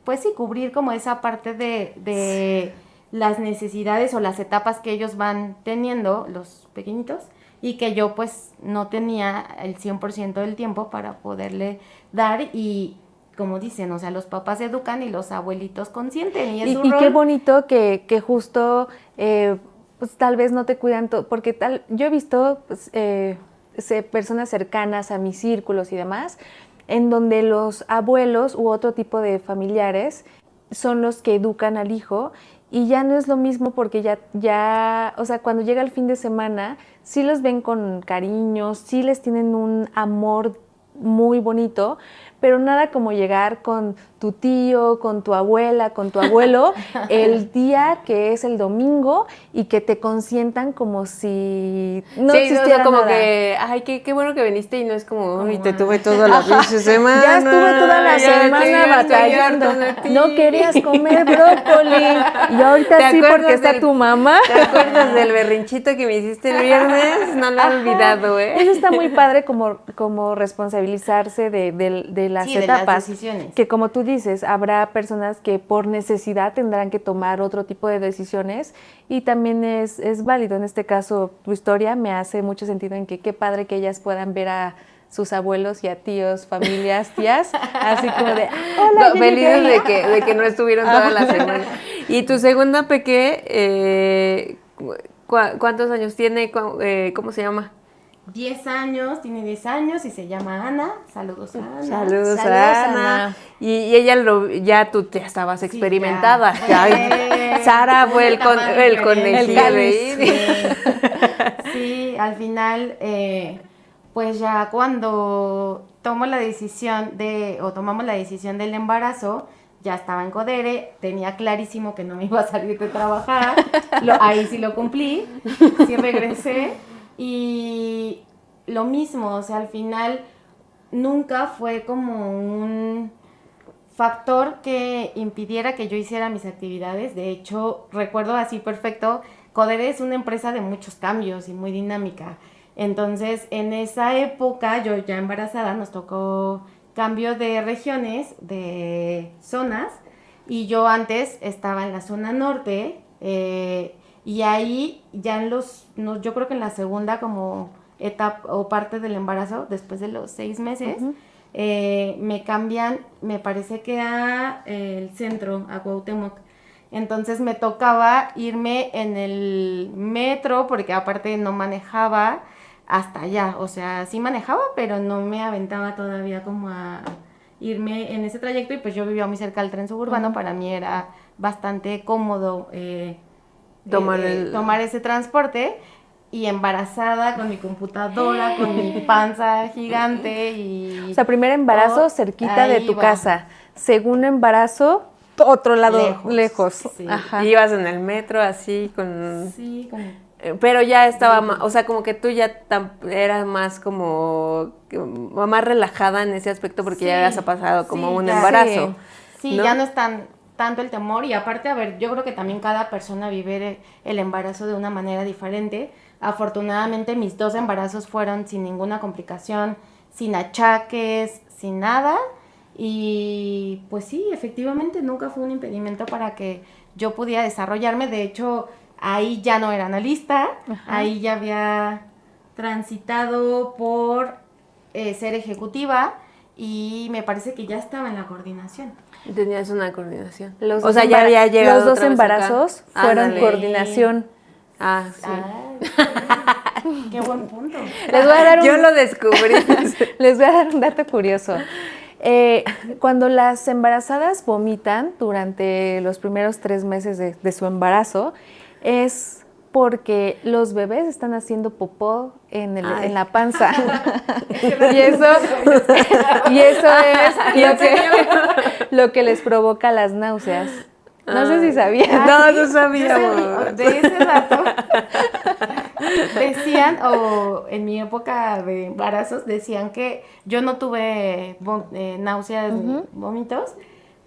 pues sí, cubrir como esa parte de las necesidades o las etapas que ellos van teniendo, los pequeñitos, y que yo pues no tenía el 100% del tiempo para poderle dar y como dicen, o sea, los papás educan y los abuelitos consienten y es su rol. Qué bonito que justo pues tal vez no te cuidan todo, porque yo he visto pues, personas cercanas a mis círculos y demás, en donde los abuelos u otro tipo de familiares son los que educan al hijo y ya no es lo mismo porque ya, o sea, cuando llega el fin de semana, sí los ven con cariño, sí les tienen un amor muy bonito, pero nada como llegar con tu tío, con tu abuela, con tu abuelo, el día que es el domingo y que te consientan como si no existiera como nada. Que, ay, qué bueno que viniste y no es como, ay, te tuve toda la pinche semana. Ya estuve toda la semana batallando, no querías comer brócoli y ahorita sí porque está tu mamá. ¿Te acuerdas del berrinchito que me hiciste el viernes? No lo he olvidado, ¿eh? Eso está muy padre como responsabilizarse de las Sí, etapas. de las decisiones. Que como tú dices, habrá personas que por necesidad tendrán que tomar otro tipo de decisiones y también es válido. En este caso, tu historia me hace mucho sentido en que qué padre que ellas puedan ver a sus abuelos y a tíos, familias, tías, así como de, hola, felices de que no estuvieron toda la semana. Y tu segunda peque, ¿cuántos años tiene? ¿Cómo se llama? 10 años, tiene 10 años y se llama Ana. Saludos a Ana. Saludos a Ana. Y ella ya tú te estabas experimentada. Ya. Sara fue el conejillo de Sí, al final, pues ya cuando tomamos la decisión del embarazo, ya estaba en Codere, tenía clarísimo que no me iba a salir de trabajar, ahí sí lo cumplí, sí regresé. Y lo mismo, o sea, al final nunca fue como un factor que impidiera que yo hiciera mis actividades. De hecho, recuerdo así perfecto, Codere es una empresa de muchos cambios y muy dinámica. Entonces, en esa época, yo ya embarazada, nos tocó cambio de regiones, de zonas, y yo antes estaba en la zona norte, y ahí ya yo creo que en la segunda como etapa o parte del embarazo, después de los 6 meses, me cambian, me parece que a el centro, a Cuauhtémoc. Entonces me tocaba irme en el metro, porque aparte no manejaba hasta allá. O sea, sí manejaba, pero no me aventaba todavía como a irme en ese trayecto. Y pues yo vivía muy cerca del tren suburbano, para mí era bastante cómodo tomar ese transporte, y embarazada con mi computadora, con mi panza gigante y... O sea, primer embarazo cerquita de tu casa, segundo embarazo otro lado lejos. Sí. Ajá. Ibas en el metro así con... Sí, pero ya estaba, o sea, como que tú ya eras más como, más relajada en ese aspecto porque ya habías pasado como un embarazo. Sí, ¿no? Ya no es tanto el temor, y aparte, a ver, yo creo que también cada persona vive el embarazo de una manera diferente. Afortunadamente mis 2 embarazos fueron sin ninguna complicación, sin achaques, sin nada, y pues sí, efectivamente nunca fue un impedimento para que yo pudiera desarrollarme. De hecho, ahí ya no era analista, ahí ya había transitado por ser ejecutiva, y me parece que ya estaba en la coordinación. Tenías una coordinación. O sea, ya había llegado. Los 2 embarazos fueron coordinación. Ah, sí. Qué buen punto. Yo lo descubrí. Les voy a dar un dato curioso. Cuando las embarazadas vomitan durante los primeros 3 meses de su embarazo, es porque los bebés están haciendo popó en la panza. y eso es lo que les provoca las náuseas. No sé si sabían. No sabíamos. De ese dato decían, o en mi época de embarazos, decían que yo no tuve náuseas ni vómitos,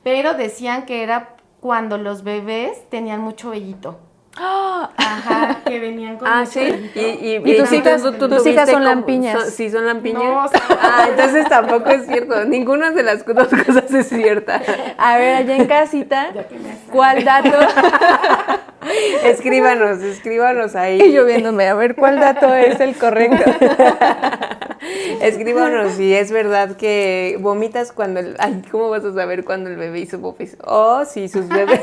pero decían que era cuando los bebés tenían mucho vellito. Ajá, que venían con Ah, mucho sí. hilito. ¿Y tus hijas- tus tuviste hijas son como- lampiñas? Sí, son lampiñas. No, son- Entonces tampoco es cierto. Ninguna de las dos cosas es cierta. A ver, allá en casita, Ya que me sale. ¿cuál dato? Escríbanos ahí. Y yo viéndome, a ver, ¿cuál dato es el correcto? Escríbanos si es verdad que vomitas cuando ay, ¿cómo vas a saber cuando el bebé hizo popis? O si sus bebés.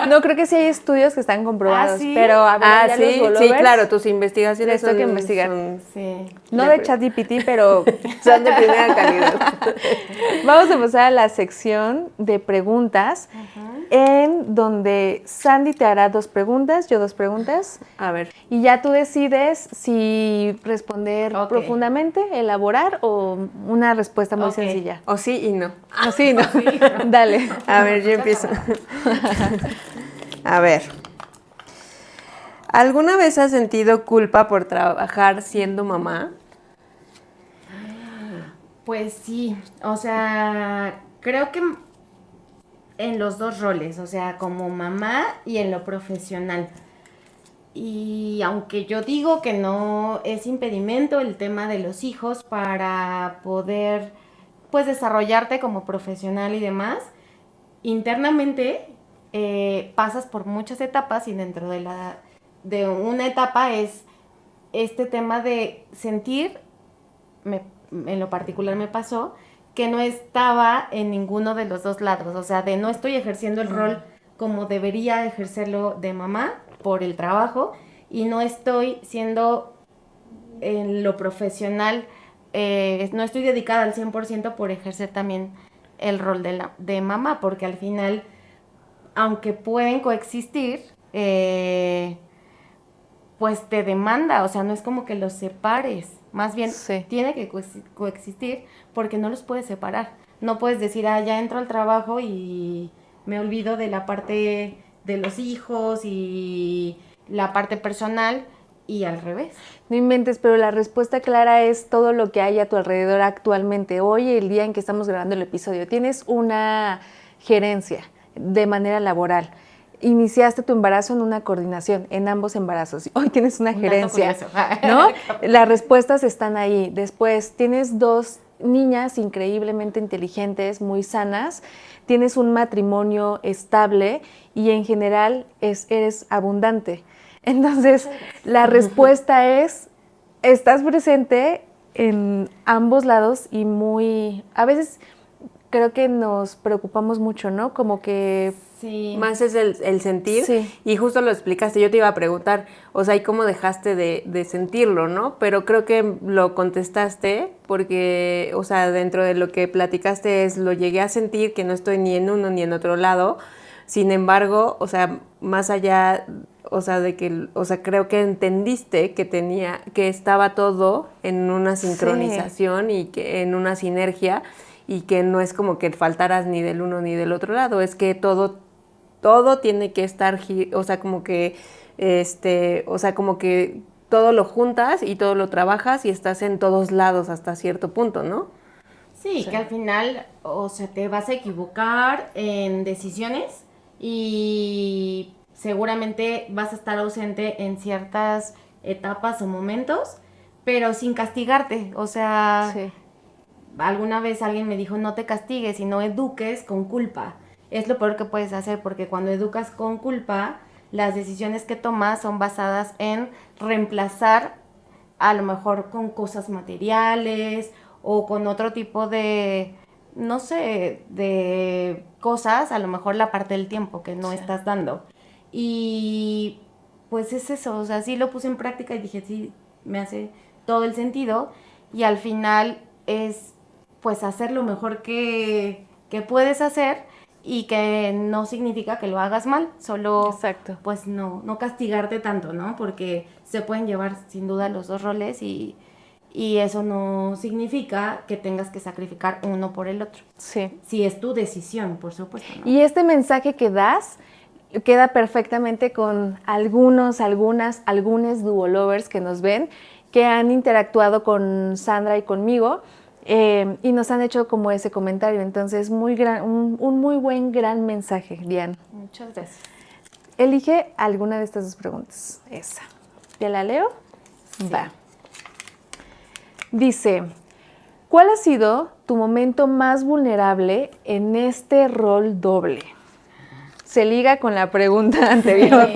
No, creo que sí hay estudios que están comprobados, ¿Ah, sí? pero a ver, ya Sí, los sí, followers, claro, tus investigaciones les toca son, investigar. Sí. no de ChatGPT, pero son de primera calidad. vamos a pasar a la sección de preguntas, en donde Sandy te hará 2 preguntas, yo 2 preguntas, A ver. y ya tú decides si responder Ok. profundamente, elaborar o una respuesta muy Ok. sencilla. O sí y no. Así, ¿no? Dale. A ver, yo empiezo. A ver. ¿Alguna vez has sentido culpa por trabajar siendo mamá? Pues sí, o sea, creo que en los 2 roles, o sea, como mamá y en lo profesional. Y aunque yo digo que no es impedimento el tema de los hijos para poder, pues, desarrollarte como profesional y demás, internamente pasas por muchas etapas y dentro de una etapa es este tema de sentir, en lo particular me pasó, que no estaba en ninguno de los 2 lados, o sea, de no estoy ejerciendo el rol como debería ejercerlo de mamá por el trabajo y no estoy siendo en lo profesional, no estoy dedicada al 100% por ejercer también el rol de mamá, porque al final, aunque pueden coexistir, pues te demanda, o sea, no es como que los separes, más bien Sí. tiene que coexistir porque no los puedes separar. No puedes decir, ya entro al trabajo y me olvido de la parte de los hijos y la parte personal y al revés. No inventes, pero la respuesta clara es todo lo que hay a tu alrededor actualmente. Hoy, el día en que estamos grabando el episodio, tienes una gerencia de manera laboral. Iniciaste tu embarazo en una coordinación, en ambos embarazos. Hoy tienes una Un dato gerencia, curioso. ¿no? Las respuestas están ahí. Después, tienes 2 niñas increíblemente inteligentes, muy sanas. Tienes un matrimonio estable y en general eres abundante. Entonces, la respuesta es, estás presente en ambos lados y a veces creo que nos preocupamos mucho, ¿no? Como que Sí. Más es el sentir. Sí. Y justo lo explicaste, yo te iba a preguntar, o sea, ¿y cómo dejaste de sentirlo, no? Pero creo que lo contestaste porque, o sea, dentro de lo que platicaste es, lo llegué a sentir que no estoy ni en uno ni en otro lado. Sin embargo, o sea, más allá, o sea, de que, o sea, creo que entendiste que estaba todo en una sincronización y que en una sinergia y que no es como que faltaras ni del uno ni del otro lado, es que todo tiene que estar, o sea, como que, o sea, como que todo lo juntas y todo lo trabajas y estás en todos lados hasta cierto punto, ¿no? Sí, que al final, o sea, te vas a equivocar en decisiones y seguramente vas a estar ausente en ciertas etapas o momentos, pero sin castigarte. O sea, sí. alguna vez alguien me dijo, no te castigues y no eduques con culpa. Es lo peor que puedes hacer porque cuando educas con culpa, las decisiones que tomas son basadas en reemplazar a lo mejor con cosas materiales o con otro tipo de, no sé, de cosas, a lo mejor la parte del tiempo que no estás dando. Y pues es eso, o sea, sí lo puse en práctica y dije, sí, me hace todo el sentido. Y al final es pues hacer lo mejor que puedes hacer y que no significa que lo hagas mal, solo Exacto. pues no castigarte tanto, ¿no? Porque se pueden llevar sin duda los 2 roles y eso no significa que tengas que sacrificar uno por el otro. Sí. Si es tu decisión, por supuesto, ¿no? Y este mensaje que das queda perfectamente con algunos duolovers que nos ven, que han interactuado con Sandra y conmigo y nos han hecho como ese comentario. Entonces, un muy buen, gran mensaje, Diana. Muchas gracias. Elige alguna de estas dos preguntas. Esa. ¿Te la leo? Sí. Va. Dice, ¿cuál ha sido tu momento más vulnerable en este rol doble? Se liga con la pregunta anterior.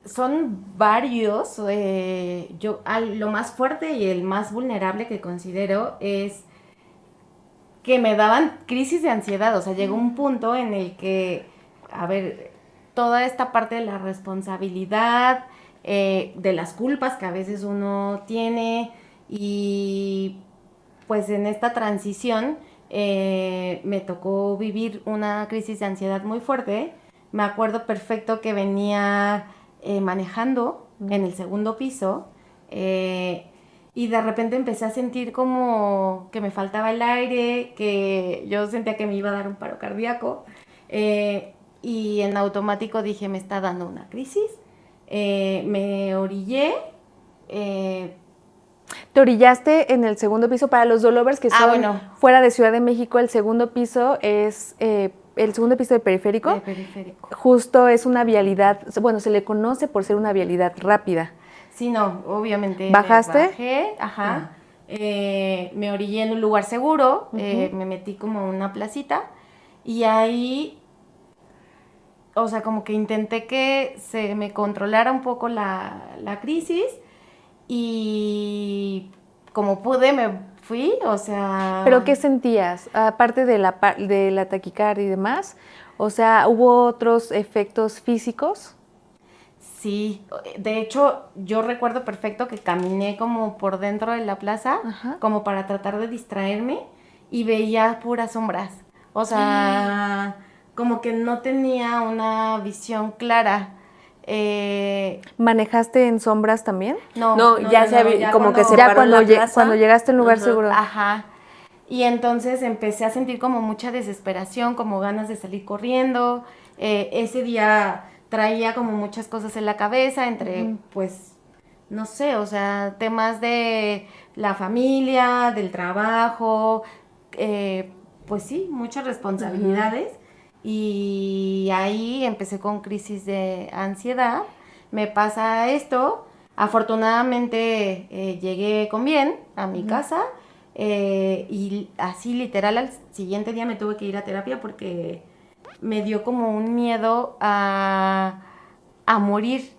Son varios. Lo más fuerte y el más vulnerable que considero es que me daban crisis de ansiedad. O sea, llegó un punto en el que, a ver, toda esta parte de la responsabilidad, de las culpas que a veces uno tiene y pues en esta transición me tocó vivir una crisis de ansiedad muy fuerte. Me acuerdo perfecto que venía manejando en el segundo piso y de repente empecé a sentir como que me faltaba el aire, que yo sentía que me iba a dar un paro cardíaco y en automático dije, me está dando una crisis. Me orillé. Te orillaste en el segundo piso. Para los dolovers que son fuera de Ciudad de México, el segundo piso es el segundo piso del periférico. De periférico. Justo es una vialidad, bueno, se le conoce por ser una vialidad rápida. Sí, no, obviamente. ¿Bajaste? Me bajé, ajá. Me orillé en un lugar seguro, me metí como en una placita y ahí, o sea, como que intenté que se me controlara un poco la crisis y como pude me fui, o sea... ¿Pero qué sentías? Aparte de la taquicardia y demás, o sea, ¿hubo otros efectos físicos? Sí, de hecho yo recuerdo perfecto que caminé como por dentro de la plaza, como para tratar de distraerme y veía puras sombras. O sea, como que no tenía una visión clara. ¿Manejaste en sombras también? No, ya como que se ya paró en la plaza. cuando llegaste a un lugar seguro. Ajá. Y entonces empecé a sentir como mucha desesperación, como ganas de salir corriendo. Ese día traía como muchas cosas en la cabeza, entre, pues, no sé, o sea, temas de la familia, del trabajo, pues sí, muchas responsabilidades. Y ahí empecé con crisis de ansiedad. Me pasa esto. Afortunadamente llegué con bien a mi casa y así literal al siguiente día me tuve que ir a terapia porque me dio como un miedo a morir.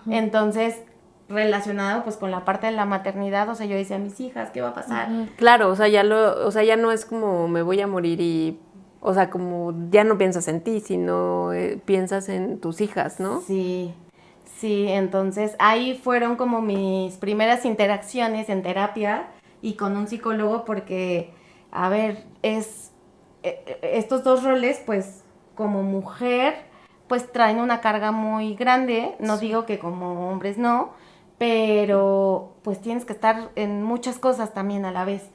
Entonces, relacionado pues con la parte de la maternidad, o sea, yo decía a mis hijas, ¿qué va a pasar? Claro, o sea, ya no es como me voy a morir y, o sea, como ya no piensas en ti, sino piensas en tus hijas, ¿no? Sí, entonces ahí fueron como mis primeras interacciones en terapia y con un psicólogo porque, a ver, estos dos roles, pues, como mujer, pues traen una carga muy grande, no digo que como hombres no, pero pues tienes que estar en muchas cosas también a la vez.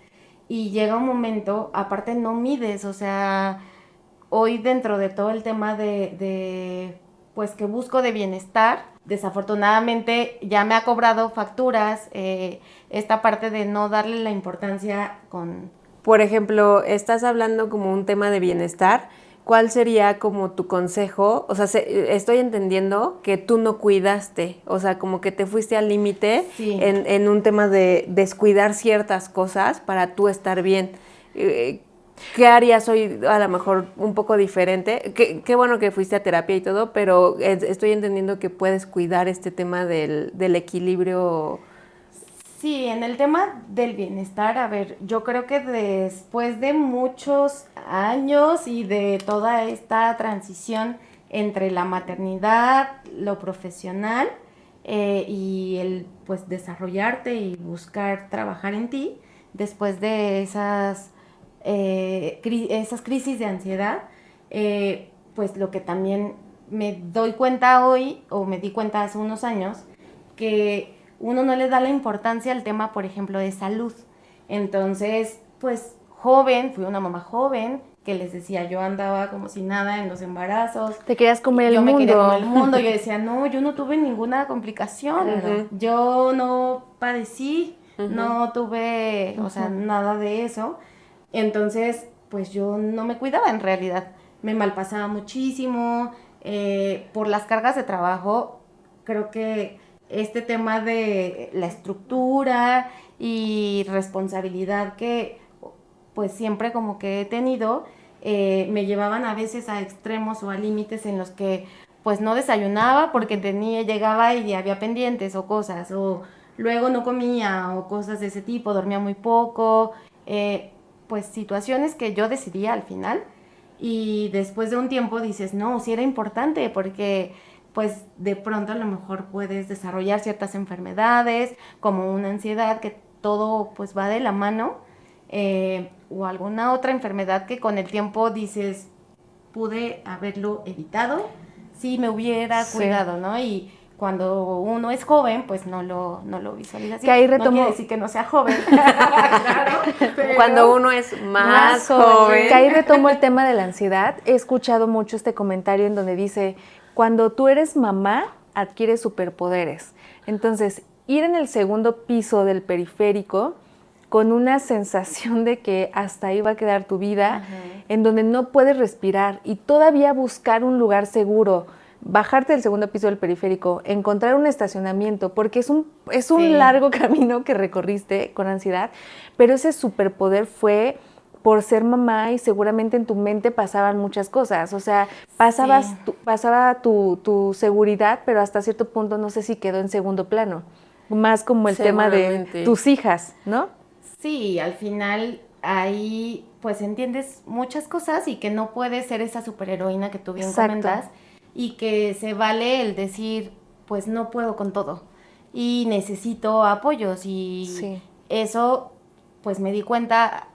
Y llega un momento, aparte no mides, o sea, hoy dentro de todo el tema de pues que busco de bienestar, desafortunadamente ya me ha cobrado facturas esta parte de no darle la importancia con... Por ejemplo, estás hablando como un tema de bienestar. ¿Cuál sería como tu consejo? O sea, estoy entendiendo que tú no cuidaste, o sea, como que te fuiste al límite en un tema de descuidar ciertas cosas para tú estar bien. ¿Qué harías hoy a lo mejor un poco diferente? Qué bueno que fuiste a terapia y todo, pero estoy entendiendo que puedes cuidar este tema del equilibrio. Sí, en el tema del bienestar, a ver, yo creo que después de muchos años y de toda esta transición entre la maternidad, lo profesional y el pues desarrollarte y buscar trabajar en ti, después de esas crisis de ansiedad, pues lo que también me doy cuenta hoy, o me di cuenta hace unos años, que uno no le da la importancia al tema, por ejemplo, de salud. Entonces, pues joven, fui una mamá joven, que les decía, yo andaba como si nada en los embarazos. Te querías comer el mundo. Yo me quería comer el mundo. Yo decía, no, yo no tuve ninguna complicación. Yo no padecí, no tuve, o sea, nada de eso. Entonces, pues yo no me cuidaba en realidad. Me malpasaba muchísimo, por las cargas de trabajo, creo que este tema de la estructura y responsabilidad que pues siempre como que he tenido, me llevaban a veces a extremos o a límites en los que pues no desayunaba porque llegaba y había pendientes o cosas, o luego no comía o cosas de ese tipo, dormía muy poco, pues situaciones que yo decidía al final, y después de un tiempo dices, no, sí era importante porque pues de pronto a lo mejor puedes desarrollar ciertas enfermedades como una ansiedad, que todo pues va de la mano, o alguna otra enfermedad que con el tiempo dices, pude haberlo evitado si me hubiera cuidado, ¿no? Y cuando uno es joven, pues no lo visualiza así. Que ahí No retomo, quiere decir que no sea joven. Claro, pero Cuando uno es más joven. que ahí retomo el tema de la ansiedad. He escuchado mucho este comentario en donde dice, cuando tú eres mamá, adquieres superpoderes. Entonces, ir en el segundo piso del periférico con una sensación de que hasta ahí va a quedar tu vida, Ajá. en donde no puedes respirar y todavía buscar un lugar seguro, bajarte del segundo piso del periférico, encontrar un estacionamiento, porque es un Sí. largo camino que recorriste con ansiedad, pero ese superpoder fue por ser mamá y seguramente en tu mente pasaban muchas cosas, o sea, Sí. pasaba tu seguridad, pero hasta cierto punto no sé si quedó en segundo plano, más como el tema de Seguramente. tus hijas, ¿no? Sí, al final ahí pues entiendes muchas cosas y que no puedes ser esa superheroína que tú bien Exacto. comentas, y que se vale el decir pues no puedo con todo y necesito apoyos, y Sí. eso pues me di cuenta,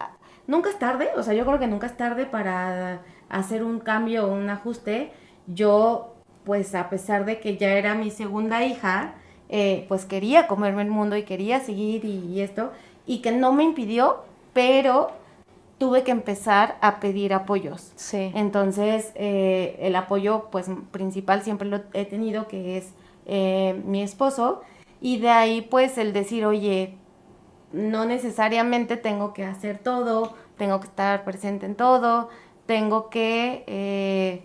nunca es tarde, o sea, yo creo que nunca es tarde para hacer un cambio o un ajuste. Yo pues a pesar de que ya era mi segunda hija, pues quería comerme el mundo y quería seguir y esto, y que no me impidió, pero tuve que empezar a pedir apoyos. Sí. Entonces, el apoyo pues principal siempre lo he tenido, que es mi esposo, y de ahí pues el decir, oye, no necesariamente tengo que hacer todo, tengo que estar presente en todo, tengo que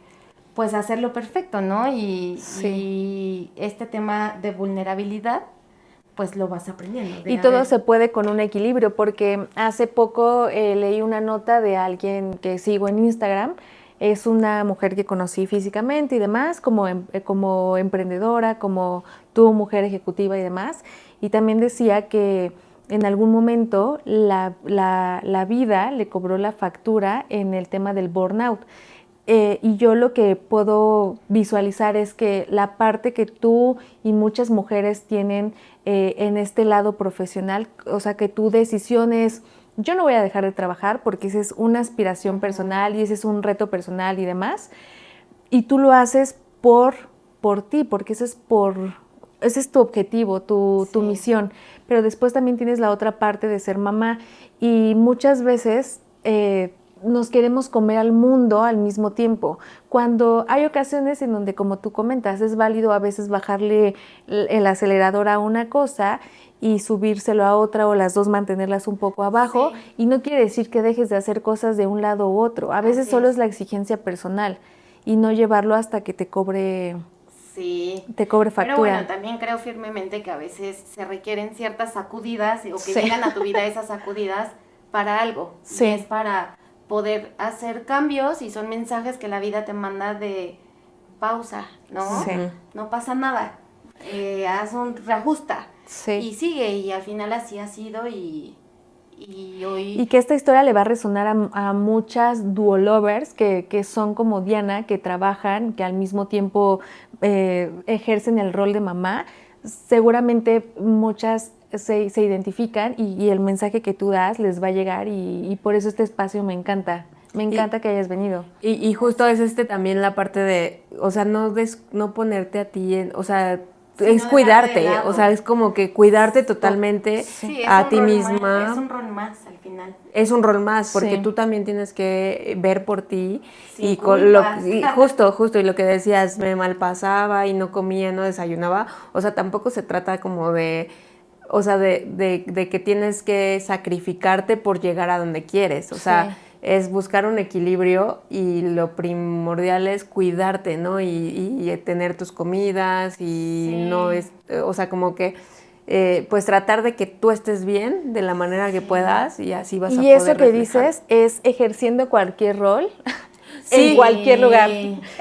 pues hacerlo perfecto, ¿no? Sí. Y este tema de vulnerabilidad pues lo vas aprendiendo. Y todo se puede con un equilibrio, porque hace poco leí una nota de alguien que sigo en Instagram. Es una mujer que conocí físicamente y demás, como emprendedora, como tu mujer ejecutiva y demás. Y también decía que en algún momento la vida le cobró la factura en el tema del burnout. Y yo lo que puedo visualizar es que la parte que tú y muchas mujeres tienen en este lado profesional, o sea, que tu decisión es, yo no voy a dejar de trabajar porque esa es una aspiración personal y ese es un reto personal y demás, y tú lo haces por ti, porque ese es tu objetivo, tu misión, pero después también tienes la otra parte de ser mamá, y muchas veces nos queremos comer al mundo al mismo tiempo, cuando hay ocasiones en donde, como tú comentas, es válido a veces bajarle el acelerador a una cosa y subírselo a otra, o las dos mantenerlas un poco abajo, y no quiere decir que dejes de hacer cosas de un lado u otro, a veces solo es la exigencia personal y no llevarlo hasta que te cobre factura. Pero bueno, también creo firmemente que a veces se requieren ciertas sacudidas, o que llegan a tu vida esas sacudidas para algo. Sí. Y es para poder hacer cambios, y son mensajes que la vida te manda de pausa, ¿no? Sí. No pasa nada. Haz un reajusta. Sí. Y sigue, y al final así ha sido, y hoy... Y que esta historia le va a resonar a muchas duolovers que son como Diana, que trabajan, que al mismo tiempo ejercen el rol de mamá. Seguramente muchas se identifican y el mensaje que tú das les va a llegar, y por eso este espacio me encanta. Me encanta que hayas venido. Y justo es también la parte de, o sea, no ponerte a ti o sea, Sí, es no cuidarte, dejarte de lado. o sea, es como que cuidarte totalmente Sí, es a un ti rol misma. es un rol más al final. Es un rol más, porque Sí. tú también tienes que ver por ti, Sin y con lo culpas. y justo, y lo que decías, me malpasaba y no comía, no desayunaba, o sea, tampoco se trata como de, o sea, de que tienes que sacrificarte por llegar a donde quieres, o sea, es buscar un equilibrio y lo primordial es cuidarte, ¿no? Y tener tus comidas y no es, o sea, como que pues tratar de que tú estés bien de la manera que puedas y así vas a poder Y eso que reflejar. dices es ejerciendo cualquier rol Sí. en cualquier lugar.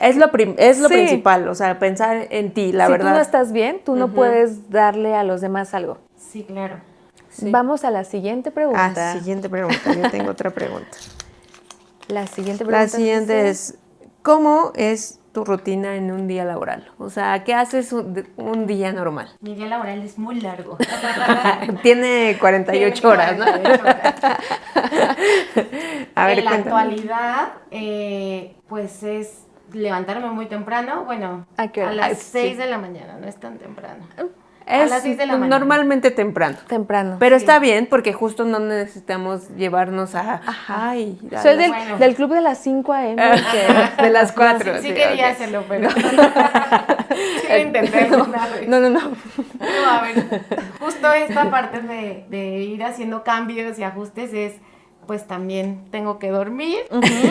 Es lo Sí. principal, o sea, pensar en ti, la si verdad. tú no estás bien, tú no puedes darle a los demás algo. Sí, claro. Sí. Vamos a la siguiente pregunta. Siguiente pregunta, yo tengo otra pregunta. La siguiente pregunta. La siguiente dice, es, ¿cómo es tu rutina en un día laboral? O sea, ¿qué haces un día normal? Mi día laboral es muy largo. Tiene 48 horas, ¿no? 48 horas. A ver, en la cuéntame. actualidad, pues es levantarme muy temprano. Bueno, ¿A qué hora? las Sí. 6 de la mañana, no es tan temprano. A las 6 de la mañana. Normalmente temprano. Temprano. Pero está bien porque justo no necesitamos llevarnos a... Ay, a Soy las- Bueno. del club de las 5 a.m. que- de las 4. Sí, quería ok. hacerlo, pero sí lo intenté alguna vez. No. No, a ver, justo esta parte de ir haciendo cambios y ajustes es, pues también tengo que dormir.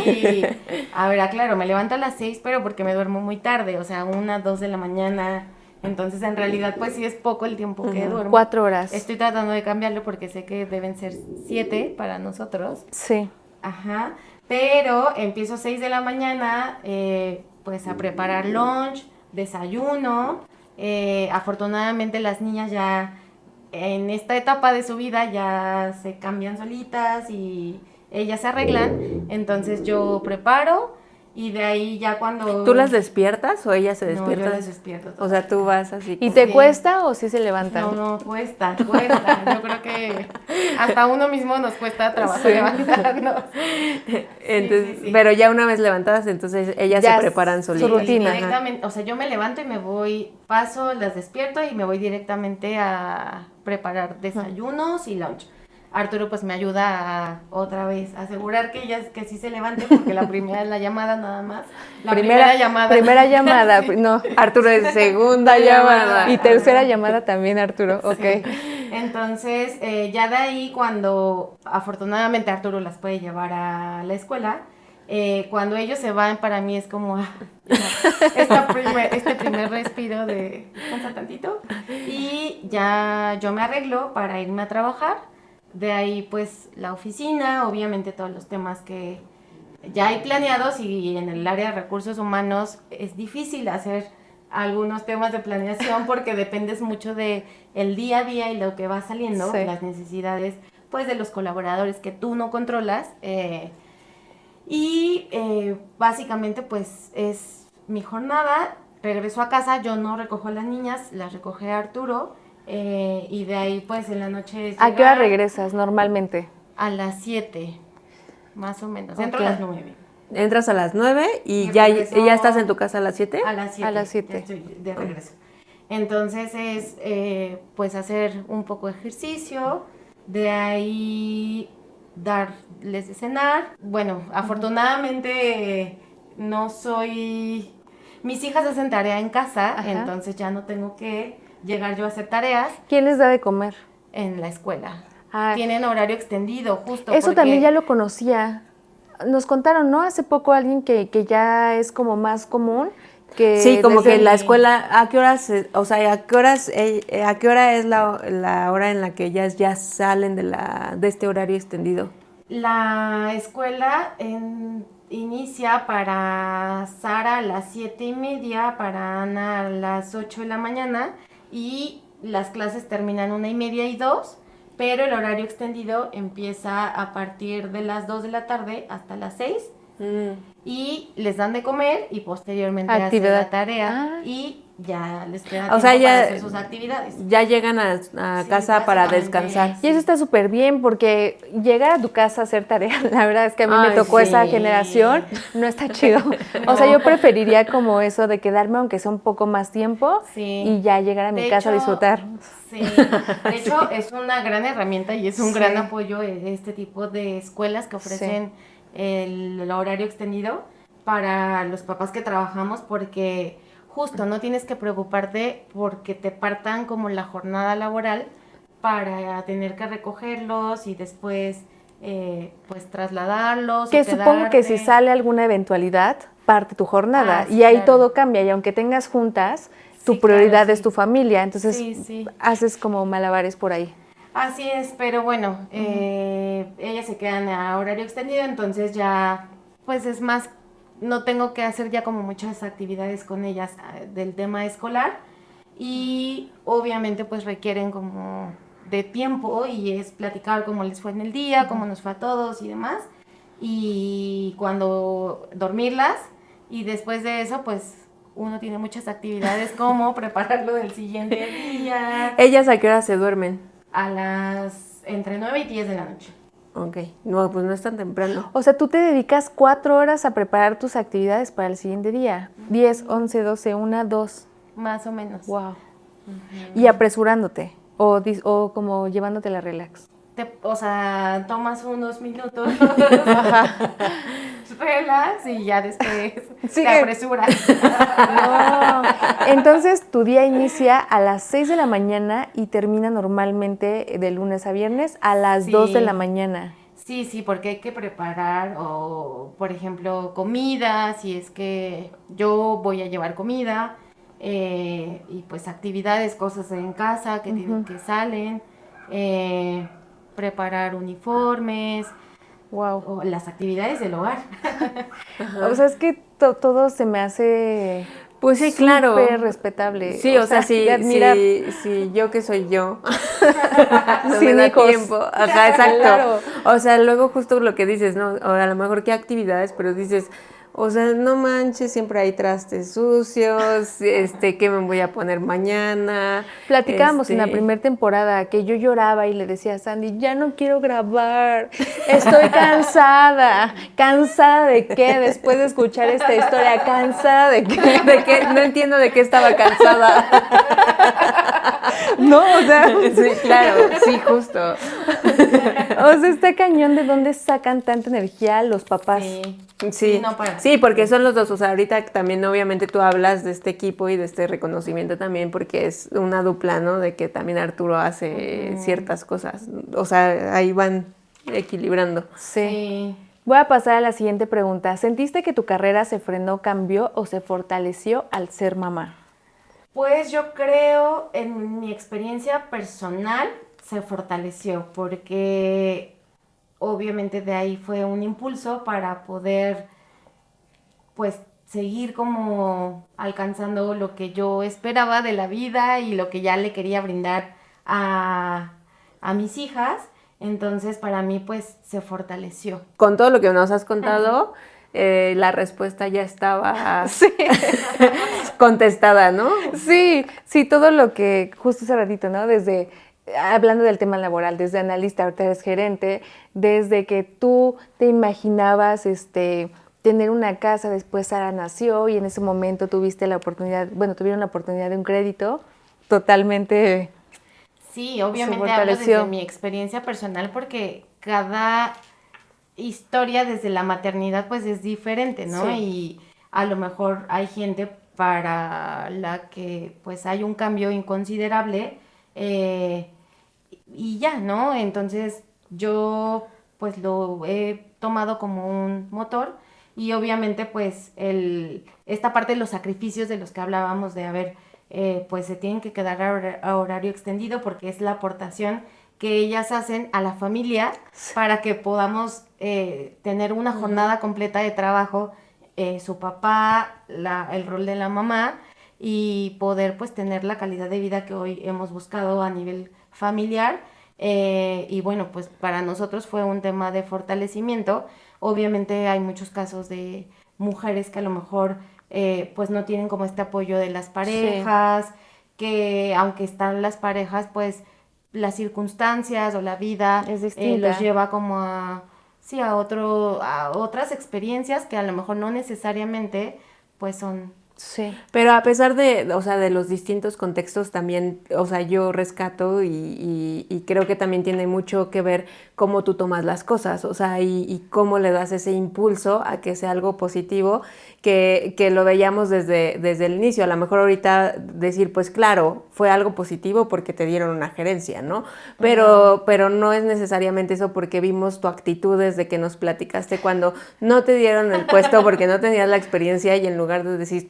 Y, a ver, aclaro, me levanto a las 6, pero porque me duermo muy tarde, o sea, 1, 2 de la mañana. Entonces, en realidad, pues sí es poco el tiempo que duermo. 4 horas. Estoy tratando de cambiarlo porque sé que deben ser 7 para nosotros. Sí. Ajá, pero empiezo 6 de la mañana, pues a preparar lunch, desayuno. Afortunadamente las niñas ya en esta etapa de su vida ya se cambian solitas y ellas se arreglan. Entonces yo preparo y de ahí ya cuando... ¿Tú las despiertas o ellas se No, despiertan? yo las despierto. O sea, tú vas así. ¿Y como- te Sí. cuesta o sí se levantan? No, cuesta. Yo creo que hasta uno mismo nos cuesta trabajo Sí. levantarnos. Entonces, sí. pero ya una vez levantadas, entonces ellas Ya se preparan su solitas. rutina. Directamente, o sea, yo me levanto y me voy, paso, las despierto y me voy directamente a preparar desayunos y lunch. Arturo pues me ayuda a otra vez asegurar que ellas que sí se levante porque la primera es la llamada nada más. La primera llamada. Primera llamada, Sí. no. Arturo es segunda llamada. Y tercera llamada también, Arturo. Ok. Entonces, ya de ahí cuando afortunadamente Arturo las puede llevar a la escuela, cuando ellos se van para mí es como este primer respiro de descansa tantito y ya yo me arreglo para irme a trabajar. De ahí pues la oficina, obviamente todos los temas que ya hay planeados y en el área de recursos humanos es difícil hacer algunos temas de planeación porque dependes mucho de el día a día y lo que va saliendo, Sí. las necesidades pues de los colaboradores que tú no controlas básicamente pues es mi jornada, regreso a casa, yo no recojo a las niñas, las recoge Arturo y de ahí pues en la noche ¿A qué hora llegar regresas normalmente? a las 7 más o menos, entro Ok. a las 9. Entras a las 9 y Y ya, regreso ya estás en tu casa a las 7. A las 7. A las 7. Ya estoy de regreso. Entonces es pues hacer un poco de ejercicio, de ahí darles de cenar. Bueno, afortunadamente no soy... Mis hijas hacen tarea en casa, Ajá. entonces ya no tengo que llegar yo a hacer tareas ¿Quién les da de comer? en la escuela. Ah, Tienen horario extendido, justo. eso porque- también ya lo conocía. Nos contaron, ¿no? Hace poco alguien que ya es como más común. Que Sí, como desde que en la el- escuela, ¿a qué horas, o sea, a qué horas, a qué hora es la hora en la que ellas ya salen de este horario extendido? La escuela inicia para Sara a las 7:30, para Ana a las 8 de la mañana y las clases terminan 1:30 y 2, pero el horario extendido empieza a partir de las 2 de la tarde hasta las 6 y les dan de comer y posteriormente Actividad. hacen la tarea Ah. y ya les queda O tiempo sea, ya- para hacer sus actividades. Ya llegan a Sí, casa para básicamente. descansar. Y eso está súper bien porque llegar a tu casa a hacer tarea, la verdad es que a mí me Ay, tocó sí. esa generación, no está chido. O sea, yo preferiría como eso de quedarme aunque sea un poco más tiempo Sí. y ya llegar a mi De casa a hecho, disfrutar. Sí, de hecho es una gran herramienta y es un Sí. gran apoyo este tipo de escuelas que ofrecen el horario extendido para los papás que trabajamos porque justo no tienes que preocuparte porque te partan como la jornada laboral para tener que recogerlos y después pues trasladarlos. Que o supongo que si quedarte. sale alguna eventualidad, parte tu jornada. Sí, Y ahí claro. todo cambia. Y aunque tengas juntas, tu Sí, claro, prioridad sí. es tu familia. Entonces Sí. haces como malabares por ahí. Así es, pero bueno, ellas se quedan a horario extendido, entonces ya, pues es más, no tengo que hacer ya como muchas actividades con ellas del tema escolar y obviamente pues requieren como de tiempo y es platicar cómo les fue en el día, cómo nos fue a todos y demás, y cuando dormirlas y después de eso pues uno tiene muchas actividades como prepararlo del siguiente día. ¿Ellas a qué hora se duermen? A las entre 9 y 10 de la noche. Ok, no, pues no es tan temprano. O sea, tú te dedicas 4 horas a preparar tus actividades para el siguiente día. 10, 11, 12, 1, 2. Más o menos. Wow. Y apresurándote. O como llevándote la relax. O sea, tomas unos minutos, relax y ya después Sí. te apresuras. No. Entonces, tu día inicia a las 6 de la mañana y termina normalmente de lunes a viernes a las Sí. 2 de la mañana. Sí, porque hay que preparar, o por ejemplo, comida, si es que yo voy a llevar comida, y pues actividades, cosas en casa que salen, preparar uniformes, Wow. o las actividades del hogar. O sea, es que todo se me hace Pues sí, claro. súper respetable. Sí, o sea, sí, de admirar. sí, yo que soy yo, no Sin me da hijos. tiempo. Ajá, exacto. Claro. O sea, luego justo lo que dices, ¿no? O a lo mejor qué actividades, pero dices, o sea, no manches, siempre hay trastes sucios, ¿qué me voy a poner mañana? Platicábamos en la primera temporada que yo lloraba y le decía a Sandy, ya no quiero grabar, estoy cansada. ¿Cansada de qué? Después de escuchar esta historia, ¿cansada de qué? ¿De qué? No entiendo de qué estaba cansada. No, o sea, Sí, claro, sí, justo. o sea, está cañón de dónde sacan tanta energía los papás. Sí, no para. sí, porque son los dos, o sea, ahorita también obviamente tú hablas de este equipo y de este reconocimiento también porque es una dupla, ¿no? De que también Arturo hace ciertas cosas, o sea, ahí van equilibrando. Sí. Voy a pasar a la siguiente pregunta. ¿Sentiste que tu carrera se frenó, cambió o se fortaleció al ser mamá? Pues yo creo, en mi experiencia personal, se fortaleció porque obviamente de ahí fue un impulso para poder, pues, seguir como alcanzando lo que yo esperaba de la vida y lo que ya le quería brindar a mis hijas. Entonces, para mí, pues, se fortaleció. Con todo lo que nos has contado, la respuesta ya estaba contestada, ¿no? Sí, todo lo que justo hace ratito, ¿no? Desde, hablando del tema laboral, desde analista, ahorita eres gerente, desde que tú te imaginabas tener una casa, después Sara nació y en ese momento tuviste la oportunidad, tuvieron la oportunidad de un crédito totalmente. Sí, obviamente hablo desde mi experiencia personal porque cada historia desde la maternidad pues es diferente, ¿no? Sí. Y a lo mejor hay gente para la que pues hay un cambio inconsiderable y ya, ¿no? Entonces yo pues lo he tomado como un motor y obviamente pues esta parte de los sacrificios de los que hablábamos de pues se tienen que quedar a horario extendido porque es la aportación que ellas hacen a la familia para que podamos tener una jornada completa de trabajo, su papá, el rol de la mamá y poder pues tener la calidad de vida que hoy hemos buscado a nivel familiar. Y bueno, pues para nosotros fue un tema de fortalecimiento. Obviamente hay muchos casos de mujeres que a lo mejor pues no tienen como este apoyo de las parejas, que aunque están las parejas, pues las circunstancias o la vida los lleva como a otras experiencias que a lo mejor no necesariamente pues son. Sí. Pero a pesar de, o sea, de los distintos contextos también, o sea, yo rescato y creo que también tiene mucho que ver cómo tú tomas las cosas, o sea, y cómo le das ese impulso a que sea algo positivo, que lo veíamos desde el inicio. A lo mejor ahorita decir, pues claro, fue algo positivo porque te dieron una gerencia, ¿no? Pero no es necesariamente eso, porque vimos tu actitud desde que nos platicaste cuando no te dieron el puesto porque no tenías la experiencia, y en lugar de decir,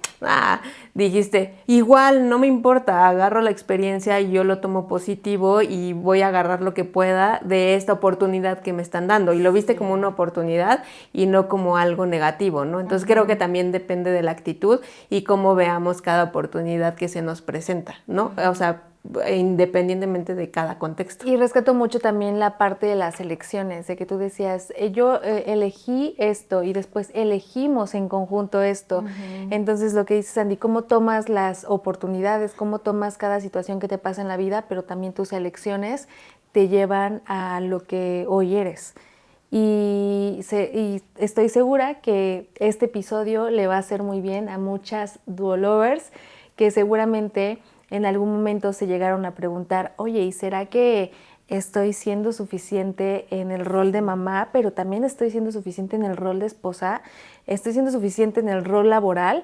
dijiste, igual no me importa, agarro la experiencia y yo lo tomo positivo y voy a agarrar lo que pueda de esta oportunidad que me están dando, y lo viste como una oportunidad y no como algo negativo, ¿no? Entonces creo que también depende de la actitud y cómo veamos cada oportunidad que se nos presenta, ¿no? O sea, independientemente de cada contexto. Y rescato mucho también la parte de las elecciones, de que tú decías, yo elegí esto y después elegimos en conjunto esto. Entonces lo que dices, Andy, cómo tomas las oportunidades, cómo tomas cada situación que te pasa en la vida, pero también tus elecciones te llevan a lo que hoy eres. Y estoy segura que este episodio le va a hacer muy bien a muchas duolovers que seguramente en algún momento se llegaron a preguntar, oye, ¿y será que estoy siendo suficiente en el rol de mamá, pero también estoy siendo suficiente en el rol de esposa? ¿Estoy siendo suficiente en el rol laboral?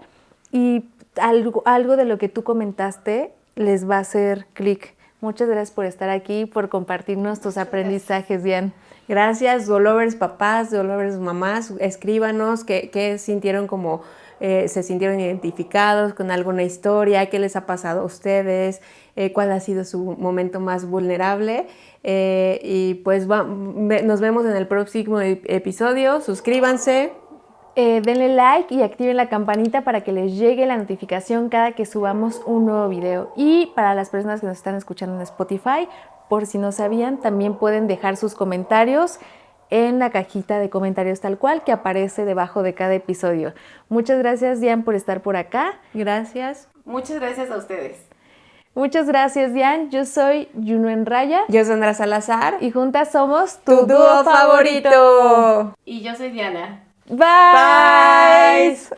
Y algo de lo que tú comentaste les va a hacer clic. Muchas gracias por estar aquí, por compartirnos tus aprendizajes, Diane. Gracias, duolovers papás, duolovers mamás, escríbanos qué sintieron, como se sintieron identificados con alguna historia, qué les ha pasado a ustedes, cuál ha sido su momento más vulnerable, y pues nos vemos en el próximo episodio. Suscríbanse. Denle like y activen la campanita para que les llegue la notificación cada que subamos un nuevo video. Y para las personas que nos están escuchando en Spotify, por si no sabían, también pueden dejar sus comentarios en la cajita de comentarios tal cual que aparece debajo de cada episodio. Muchas gracias, Diane, por estar por acá. Gracias. Muchas gracias a ustedes. Muchas gracias, Diane. Yo soy Yunuen Raya. Yo soy Sandra Salazar. Y juntas somos tu dúo favorito. Y yo soy Diana. Bye.